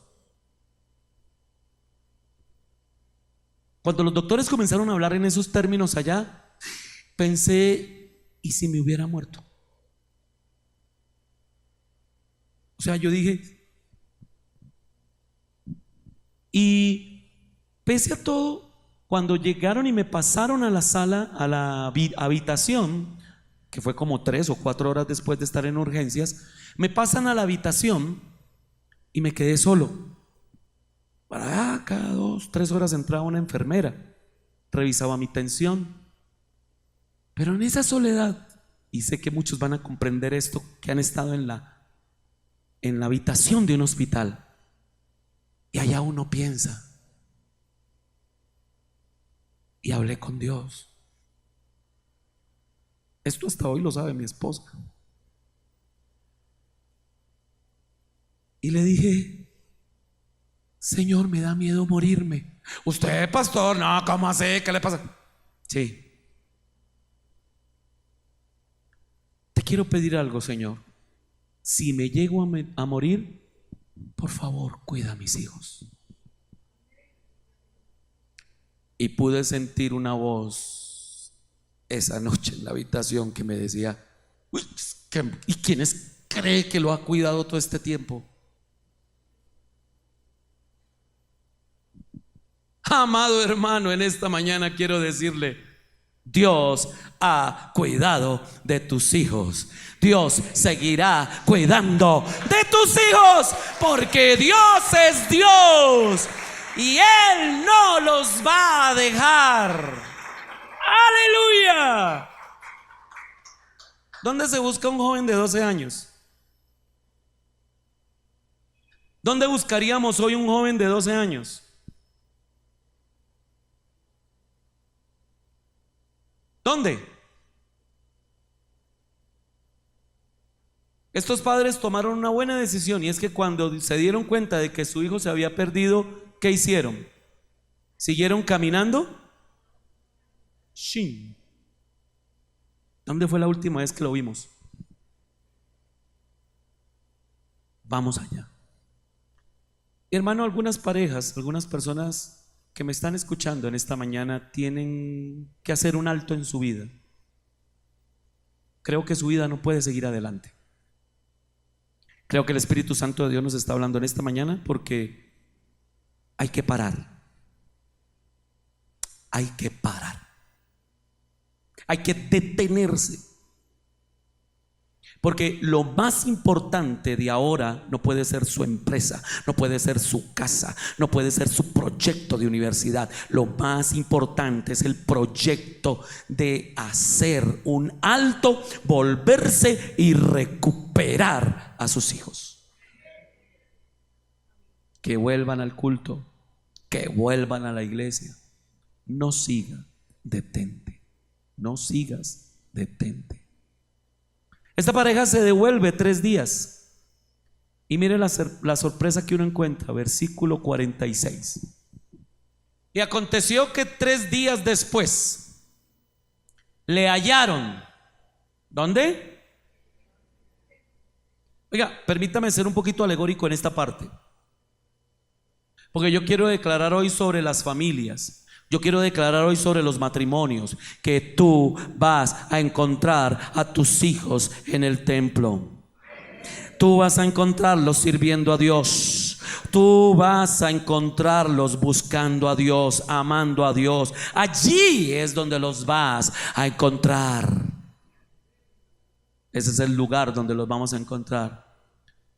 Cuando los doctores comenzaron a hablar en esos términos allá, pensé, ¿y si me hubiera muerto? O sea, yo dije, y pese a todo, cuando llegaron y me pasaron a la sala, a la habitación, que fue como 3 o 4 horas después de estar en urgencias, me pasan a la habitación y me quedé solo. Para cada 2, 3 horas entraba una enfermera, revisaba mi tensión. Pero en esa soledad, y sé que muchos van a comprender esto, que han estado en la en la habitación de un hospital y allá uno piensa, y hablé con Dios. Esto hasta hoy lo sabe mi esposa. Y le dije, Señor, me da miedo morirme. Usted, pastor, no, ¿cómo así? ¿Qué le pasa? Sí. Te quiero pedir algo, Señor. Si me llego a morir, por favor, cuida a mis hijos. Y pude sentir una voz esa noche en la habitación que me decía, uy, ¿y quién cree que lo ha cuidado todo este tiempo? Amado hermano, en esta mañana quiero decirle, Dios ha cuidado de tus hijos. Dios seguirá cuidando de tus hijos, porque Dios es Dios y Él no los va a dejar. ¡Aleluya! ¿Dónde se busca un joven de 12 años? ¿Dónde buscaríamos hoy un joven de 12 años? ¿Dónde? Estos padres tomaron una buena decisión, y es que cuando se dieron cuenta de que su hijo se había perdido, ¿qué hicieron? ¿Siguieron caminando? Shin. ¿Dónde fue la última vez que lo vimos? Vamos allá. Hermano, algunas parejas, algunas personas que me están escuchando en esta mañana tienen que hacer un alto en su vida. Creo que su vida no puede seguir adelante. Creo que el Espíritu Santo de Dios nos está hablando en esta mañana porque hay que parar. Hay que parar. Hay que detenerse. Porque lo más importante de ahora no puede ser su empresa, no puede ser su casa, no puede ser su proyecto de universidad. Lo más importante es el proyecto de hacer un alto, volverse y recuperar a sus hijos. Que vuelvan al culto, que vuelvan a la iglesia. No siga, detente. No sigas, detente. Esta pareja se devuelve 3 días. Y mire la sorpresa que uno encuentra, versículo 46. Y aconteció que 3 días después le hallaron. ¿Dónde? Oiga, permítame ser un poquito alegórico en esta parte, porque yo quiero declarar hoy sobre las familias. Yo quiero declarar hoy sobre los matrimonios que tú vas a encontrar a tus hijos en el templo. Tú vas a encontrarlos sirviendo a Dios. Tú vas a encontrarlos buscando a Dios, amando a Dios. Allí es donde los vas a encontrar. Ese es el lugar donde los vamos a encontrar,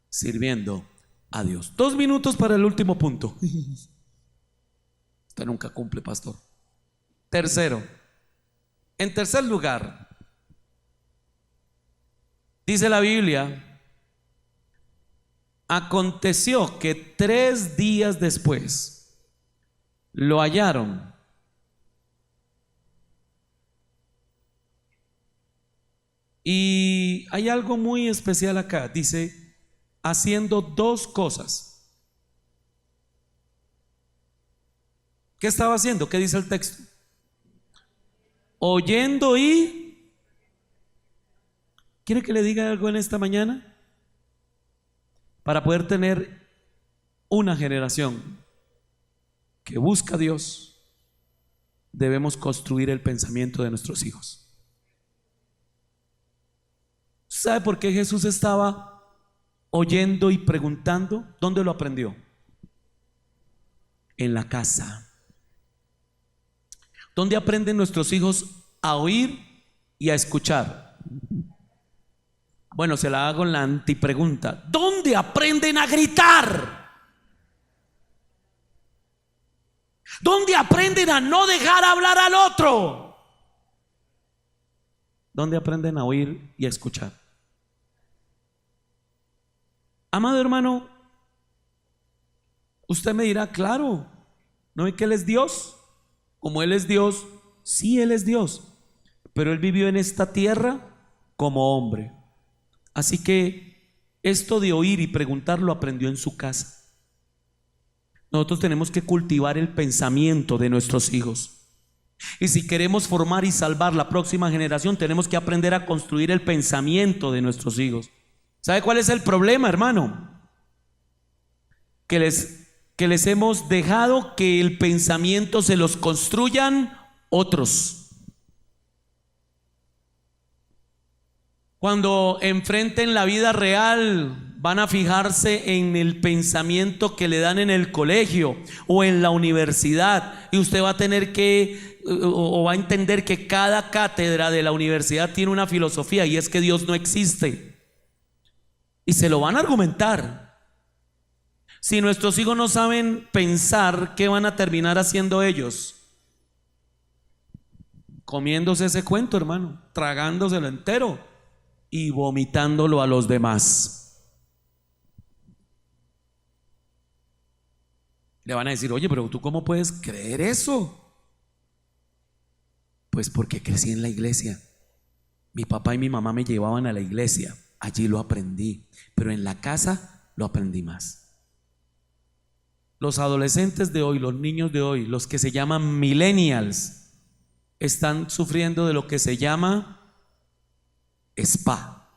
sirviendo a Dios. 2 minutos para el último punto. Usted nunca cumple, pastor. Tercero, en tercer lugar, dice la Biblia, aconteció que 3 días después lo hallaron y hay algo muy especial acá. Dice, haciendo 2 cosas. ¿Qué estaba haciendo? ¿Qué dice el texto? Oyendo y... ¿Quiere que le diga algo en esta mañana? Para poder tener una generación que busca a Dios, debemos construir el pensamiento de nuestros hijos. ¿Sabe por qué Jesús estaba oyendo y preguntando? ¿Dónde lo aprendió? En la casa. ¿Dónde aprenden nuestros hijos a oír y a escuchar? Bueno, se la hago en la antipregunta. ¿Dónde aprenden a gritar? ¿Dónde aprenden a no dejar hablar al otro? ¿Dónde aprenden a oír y a escuchar? Amado hermano, usted me dirá, claro, ¿no ve que Él es Dios? Como Él es Dios, sí, Él es Dios, pero Él vivió en esta tierra como hombre. Así que esto de oír y preguntar lo aprendió en su casa. Nosotros tenemos que cultivar el pensamiento de nuestros hijos. Y si queremos formar y salvar la próxima generación, tenemos que aprender a construir el pensamiento de nuestros hijos. ¿Sabe cuál es el problema, hermano? Que les hemos dejado que el pensamiento se los construyan otros. Cuando enfrenten la vida real, van a fijarse en el pensamiento que le dan en el colegio o en la universidad, y usted va a tener que, o va a entender que cada cátedra de la universidad tiene una filosofía, y es que Dios no existe. Y se lo van a argumentar. Si nuestros hijos no saben pensar, ¿qué van a terminar haciendo ellos? Comiéndose ese cuento, hermano, tragándoselo entero y vomitándolo a los demás. Le van a decir, oye, pero ¿tú cómo puedes creer eso? Pues porque crecí en la iglesia. Mi papá y mi mamá me llevaban a la iglesia. Allí lo aprendí, pero en la casa lo aprendí más. Los adolescentes de hoy, los niños de hoy, los que se llaman millennials, están sufriendo de lo que se llama spa.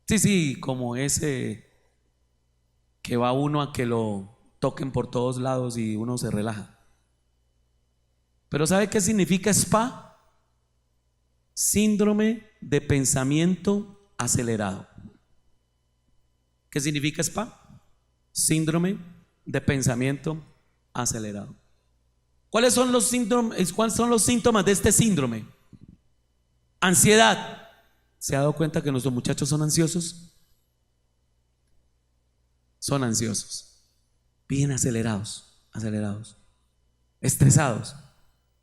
Sí, como ese que va uno a que lo toquen por todos lados y uno se relaja. Pero ¿sabe qué significa spa? Síndrome de pensamiento acelerado. ¿Qué significa spa? Síndrome de pensamiento acelerado. ¿Cuáles son los síntomas de este síndrome? Ansiedad. ¿Se ha dado cuenta que nuestros muchachos son ansiosos? Son ansiosos, bien acelerados, estresados,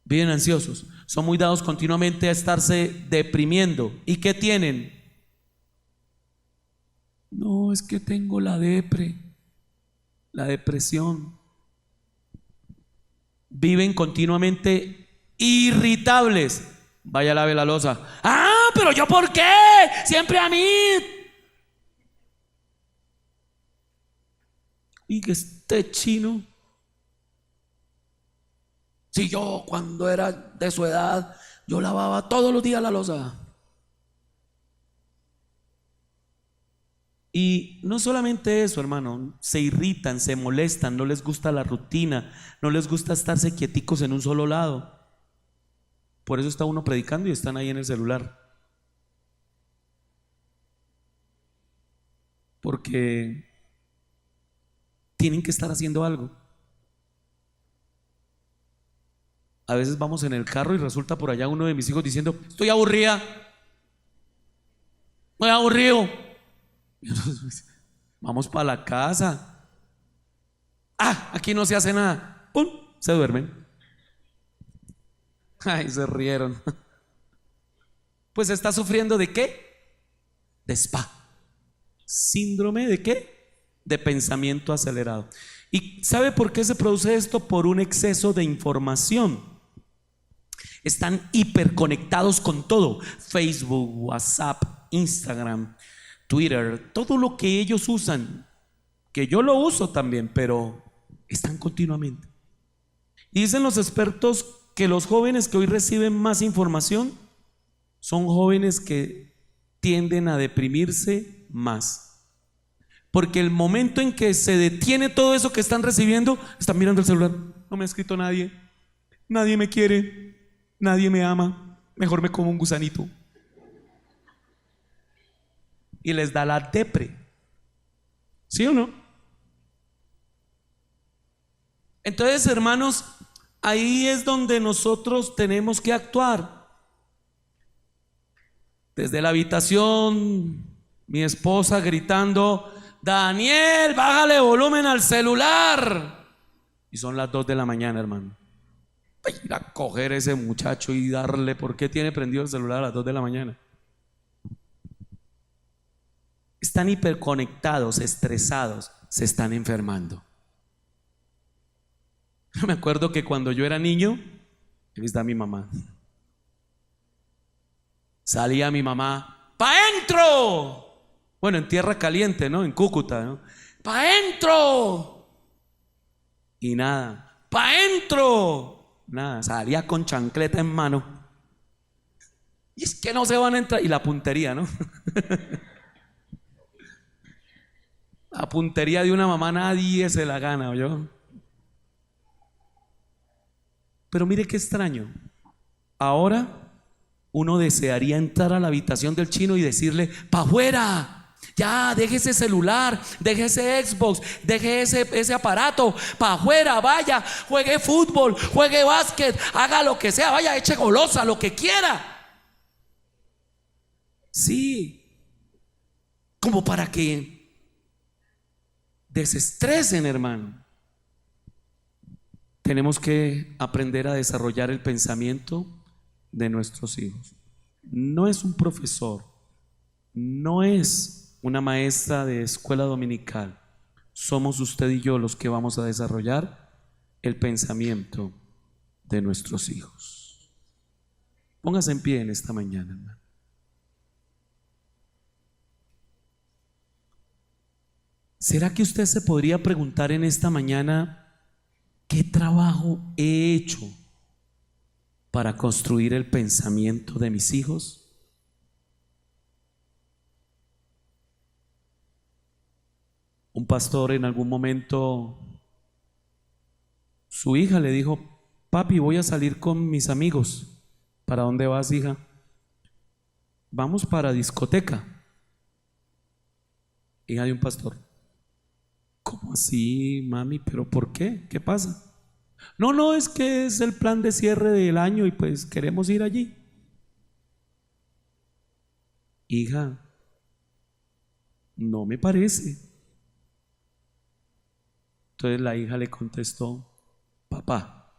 bien ansiosos, son muy dados continuamente a estarse deprimiendo. ¿Y qué tienen? No, es que tengo la depresión. Viven continuamente irritables. Vaya, lave la loza. Ah, pero yo, ¿por qué? Siempre a mí. Y que este chino, si yo cuando era de su edad, yo lavaba todos los días la loza. Y no solamente eso, hermano, se irritan, se molestan, no les gusta la rutina, no les gusta estarse quieticos en un solo lado. Por eso está uno predicando y están ahí en el celular. Porque tienen que estar haciendo algo. A veces vamos en el carro y resulta por allá uno de mis hijos diciendo, estoy aburrida, estoy aburrido. Vamos para la casa. Ah, aquí no se hace nada. ¡Pum! Se duermen. Ay, se rieron. Pues está sufriendo ¿de qué? De spa. ¿Síndrome de qué? De pensamiento acelerado. ¿Y sabe por qué se produce esto? Por un exceso de información. Están hiperconectados con todo: Facebook, WhatsApp, Instagram, Twitter, todo lo que ellos usan, que yo lo uso también, pero están continuamente. Y dicen los expertos que los jóvenes que hoy reciben más información son jóvenes que tienden a deprimirse más, porque el momento en que se detiene todo eso que están recibiendo, están mirando el celular. No me ha escrito nadie, nadie me quiere, nadie me ama, mejor me como un gusanito. Y les da la depre. ¿Sí o no? Entonces, hermanos, ahí es donde nosotros tenemos que actuar. Desde la habitación, mi esposa gritando, Daniel, bájale volumen al celular. Y son las 2 de la mañana, hermano. Ir a coger a ese muchacho y darle, ¿por qué tiene prendido el celular a las 2 de la mañana? están hiperconectados, estresados, se están enfermando. Yo me acuerdo que cuando yo era niño, aquí está mi mamá, salía mi mamá, ¡pa' dentro! Bueno, en tierra caliente, ¿no? En Cúcuta, ¿no? ¡Pa' dentro! Y nada, ¡pa' dentro! Nada, salía con chancleta en mano. Y es que no se van a entrar. Y la puntería, ¿no? La puntería de una mamá nadie se la gana, ¿oyó? Pero mire qué extraño. Ahora uno desearía entrar a la habitación del chino y decirle: ¡pa' afuera! Ya, deje ese celular, deje ese Xbox, deje ese aparato, para afuera, vaya, juegue fútbol, juegue básquet, haga lo que sea, vaya, eche golosa, lo que quiera. Sí, como para que desestresen, hermano. Tenemos que aprender a desarrollar el pensamiento de nuestros hijos. No es un profesor, no es una maestra de escuela dominical. Somos usted y yo los que vamos a desarrollar el pensamiento de nuestros hijos. Póngase en pie en esta mañana, hermano. ¿Será que usted se podría preguntar en esta mañana: ¿qué trabajo he hecho para construir el pensamiento de mis hijos? Un pastor en algún momento, su hija le dijo: papi, voy a salir con mis amigos. ¿Para dónde vas, hija? Vamos para discoteca. Hija de un pastor: ¿cómo así, mami? ¿Pero por qué? ¿Qué pasa? No, es que es el plan de cierre del año y pues queremos ir allí. Hija, no me parece. Entonces la hija le contestó: papá,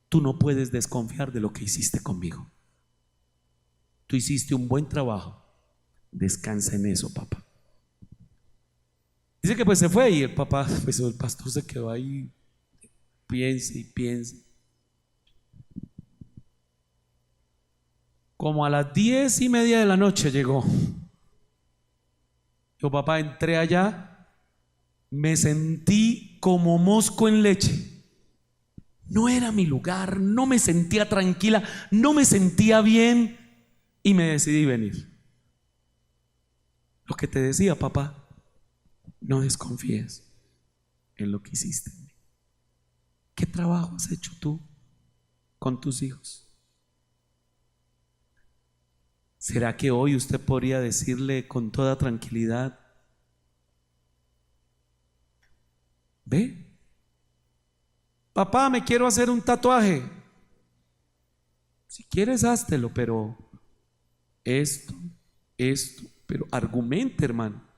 tú no puedes desconfiar de lo que hiciste conmigo. Tú hiciste un buen trabajo. Descansa en eso, papá. Dice que pues se fue y el papá, pues el pastor se quedó ahí, piensa y piensa. Como a las 10:30 de la noche llegó. Yo, papá, entré allá, me sentí como mosco en leche. No era mi lugar, no me sentía tranquila, no me sentía bien y me decidí venir. Lo que te decía, papá, no desconfíes en lo que hiciste. ¿Qué trabajo has hecho tú con tus hijos? ¿Será que hoy usted podría decirle con toda tranquilidad: ve, papá, me quiero hacer un tatuaje? Si quieres, háztelo, pero esto, pero argumente, hermano.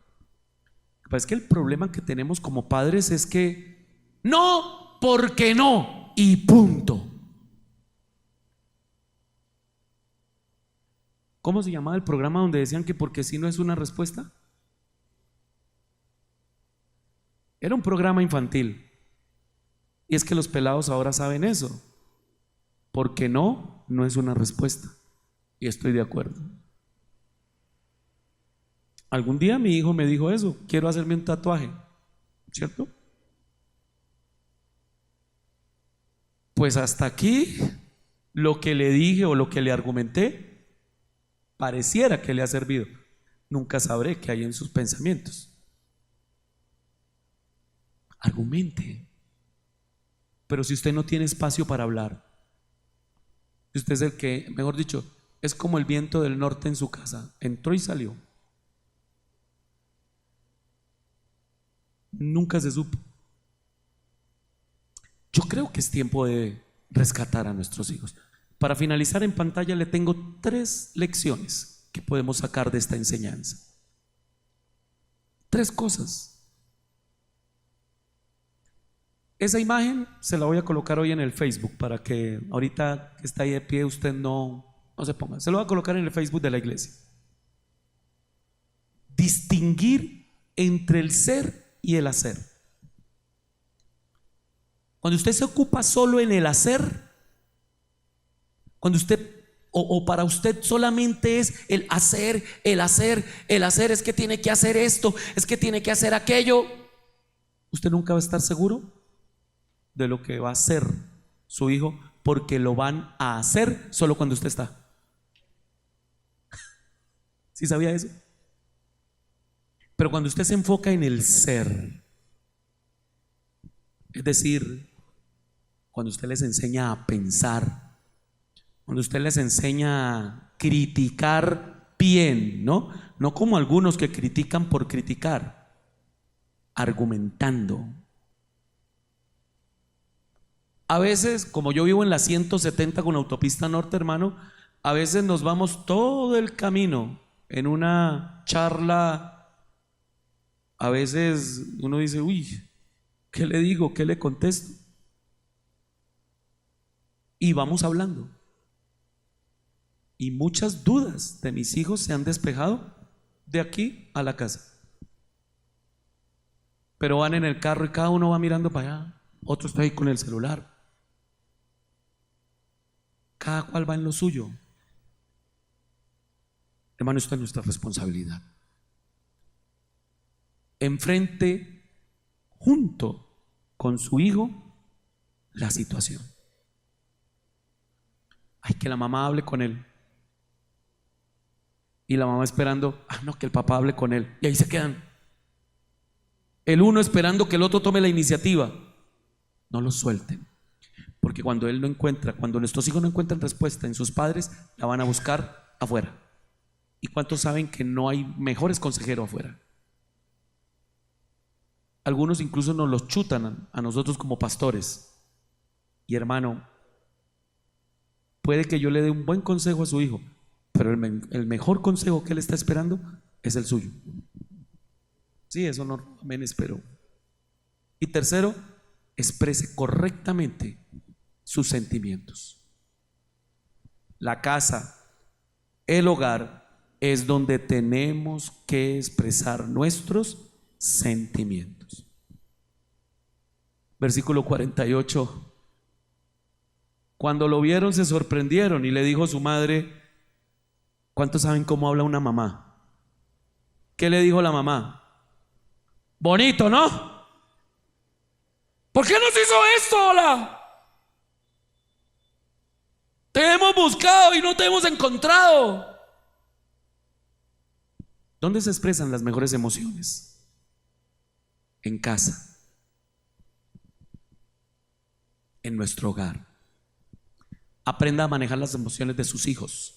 Lo que pasa es que el problema que tenemos como padres es que no, porque no, y punto. ¿Cómo se llamaba el programa donde decían que porque si no es una respuesta? Era un programa infantil. Y es que los pelados ahora saben eso. Porque no, no es una respuesta. Y estoy de acuerdo. Algún día mi hijo me dijo eso: quiero hacerme un tatuaje, ¿cierto? Pues hasta aquí lo que le dije o lo que le argumenté pareciera que le ha servido. Nunca sabré qué hay en sus pensamientos. Argumente. Pero si usted no tiene espacio para hablar, si usted es el que, mejor dicho, es como el viento del norte en su casa, entró y salió, nunca se supo. Yo creo que es tiempo de rescatar a nuestros hijos. Para finalizar, en pantalla le tengo 3 lecciones que podemos sacar de esta enseñanza. 3 cosas. Esa imagen se la voy a colocar hoy en el Facebook para que ahorita que está ahí de pie usted no se ponga. Se lo voy a colocar en el Facebook de la iglesia. Distinguir distinguir entre el ser y el hacer. Cuando usted se ocupa solo en el hacer, cuando usted o para usted solamente es el hacer, el hacer, el hacer, es que tiene que hacer esto, es que tiene que hacer aquello, usted nunca va a estar seguro de lo que va a hacer su hijo, porque lo van a hacer solo cuando usted está. ¿Sí sabía eso? Pero cuando usted se enfoca en el ser, es decir, cuando usted les enseña a pensar, cuando usted les enseña a criticar bien, ¿no? No como algunos que critican por criticar, argumentando. A veces, como yo vivo en la 170 con autopista norte, hermano, a veces nos vamos todo el camino en una charla. A veces uno dice, uy, ¿qué le digo? ¿Qué le contesto? Y vamos hablando. Y muchas dudas de mis hijos se han despejado de aquí a la casa. Pero van en el carro y cada uno va mirando para allá, otro está ahí con el celular. Cada cual va en lo suyo. Hermano, esta es nuestra responsabilidad. Enfrente, junto con su hijo, la situación. Ay, que la mamá hable con él. Y la mamá esperando, no, que el papá hable con él. Y ahí se quedan. El uno esperando que el otro tome la iniciativa. No lo suelten. Porque cuando él no encuentra, cuando nuestros hijos no encuentran respuesta en sus padres, la van a buscar afuera. ¿Y cuántos saben que no hay mejores consejeros afuera? Algunos incluso nos los chutan a nosotros como pastores. Y hermano, puede que yo le dé un buen consejo a su hijo, pero el mejor consejo que él está esperando es el suyo. Sí, eso no, amén, espero. Y tercero, exprese correctamente sus sentimientos. La casa, el hogar, es donde tenemos que expresar nuestros sentimientos. Versículo 48. Cuando lo vieron se sorprendieron y le dijo su madre, ¿cuántos saben cómo habla una mamá? ¿Qué le dijo la mamá? Bonito, ¿no? ¿Por qué nos hizo esto, hola? Te hemos buscado y no te hemos encontrado. ¿Dónde se expresan las mejores emociones? En casa, en nuestro hogar. Aprenda a manejar las emociones de sus hijos.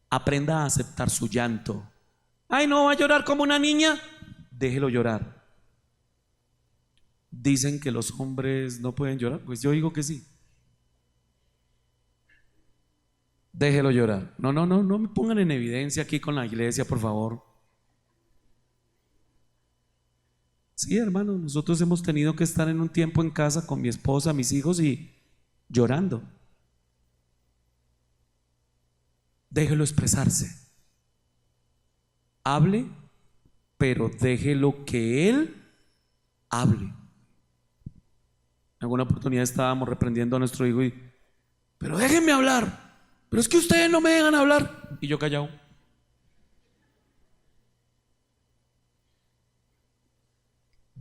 Aprenda a aceptar su llanto. Ay, no va a llorar como una niña. Déjelo llorar. Dicen que los hombres no pueden llorar. Pues yo digo que sí. Déjelo llorar. No me pongan en evidencia aquí con la iglesia, por favor. Sí, hermano, nosotros hemos tenido que estar en un tiempo en casa con mi esposa, mis hijos y llorando. Déjelo expresarse. Hable, pero déjelo que él hable. En alguna oportunidad estábamos reprendiendo a nuestro hijo y, pero déjenme hablar. Pero es que ustedes no me dejan hablar. Y yo callado.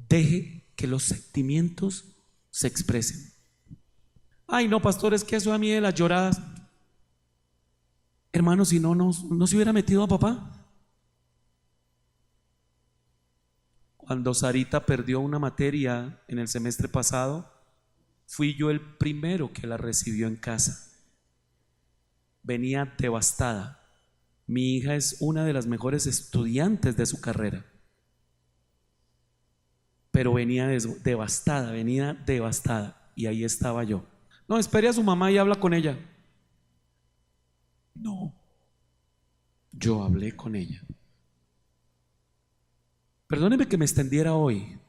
Deje que los sentimientos se expresen. Ay, no, pastor, es que eso a mí de las lloradas. Hermano, si no se hubiera metido a papá. Cuando Sarita perdió una materia en el semestre pasado, fui yo el primero que la recibió en casa. Venía devastada. Mi hija es una de las mejores estudiantes de su carrera, pero venía devastada. Y ahí estaba yo. No, espere a su mamá y habla con ella. No, yo hablé con ella. Perdóneme que me extendiera hoy.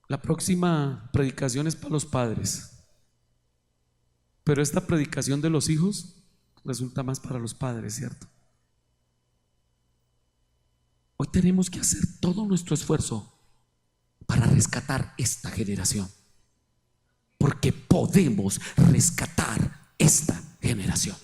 La próxima predicación es para los padres, pero esta predicación de los hijos resulta más para los padres, ¿cierto? Hoy tenemos que hacer todo nuestro esfuerzo para rescatar esta generación, porque podemos rescatar esta generación.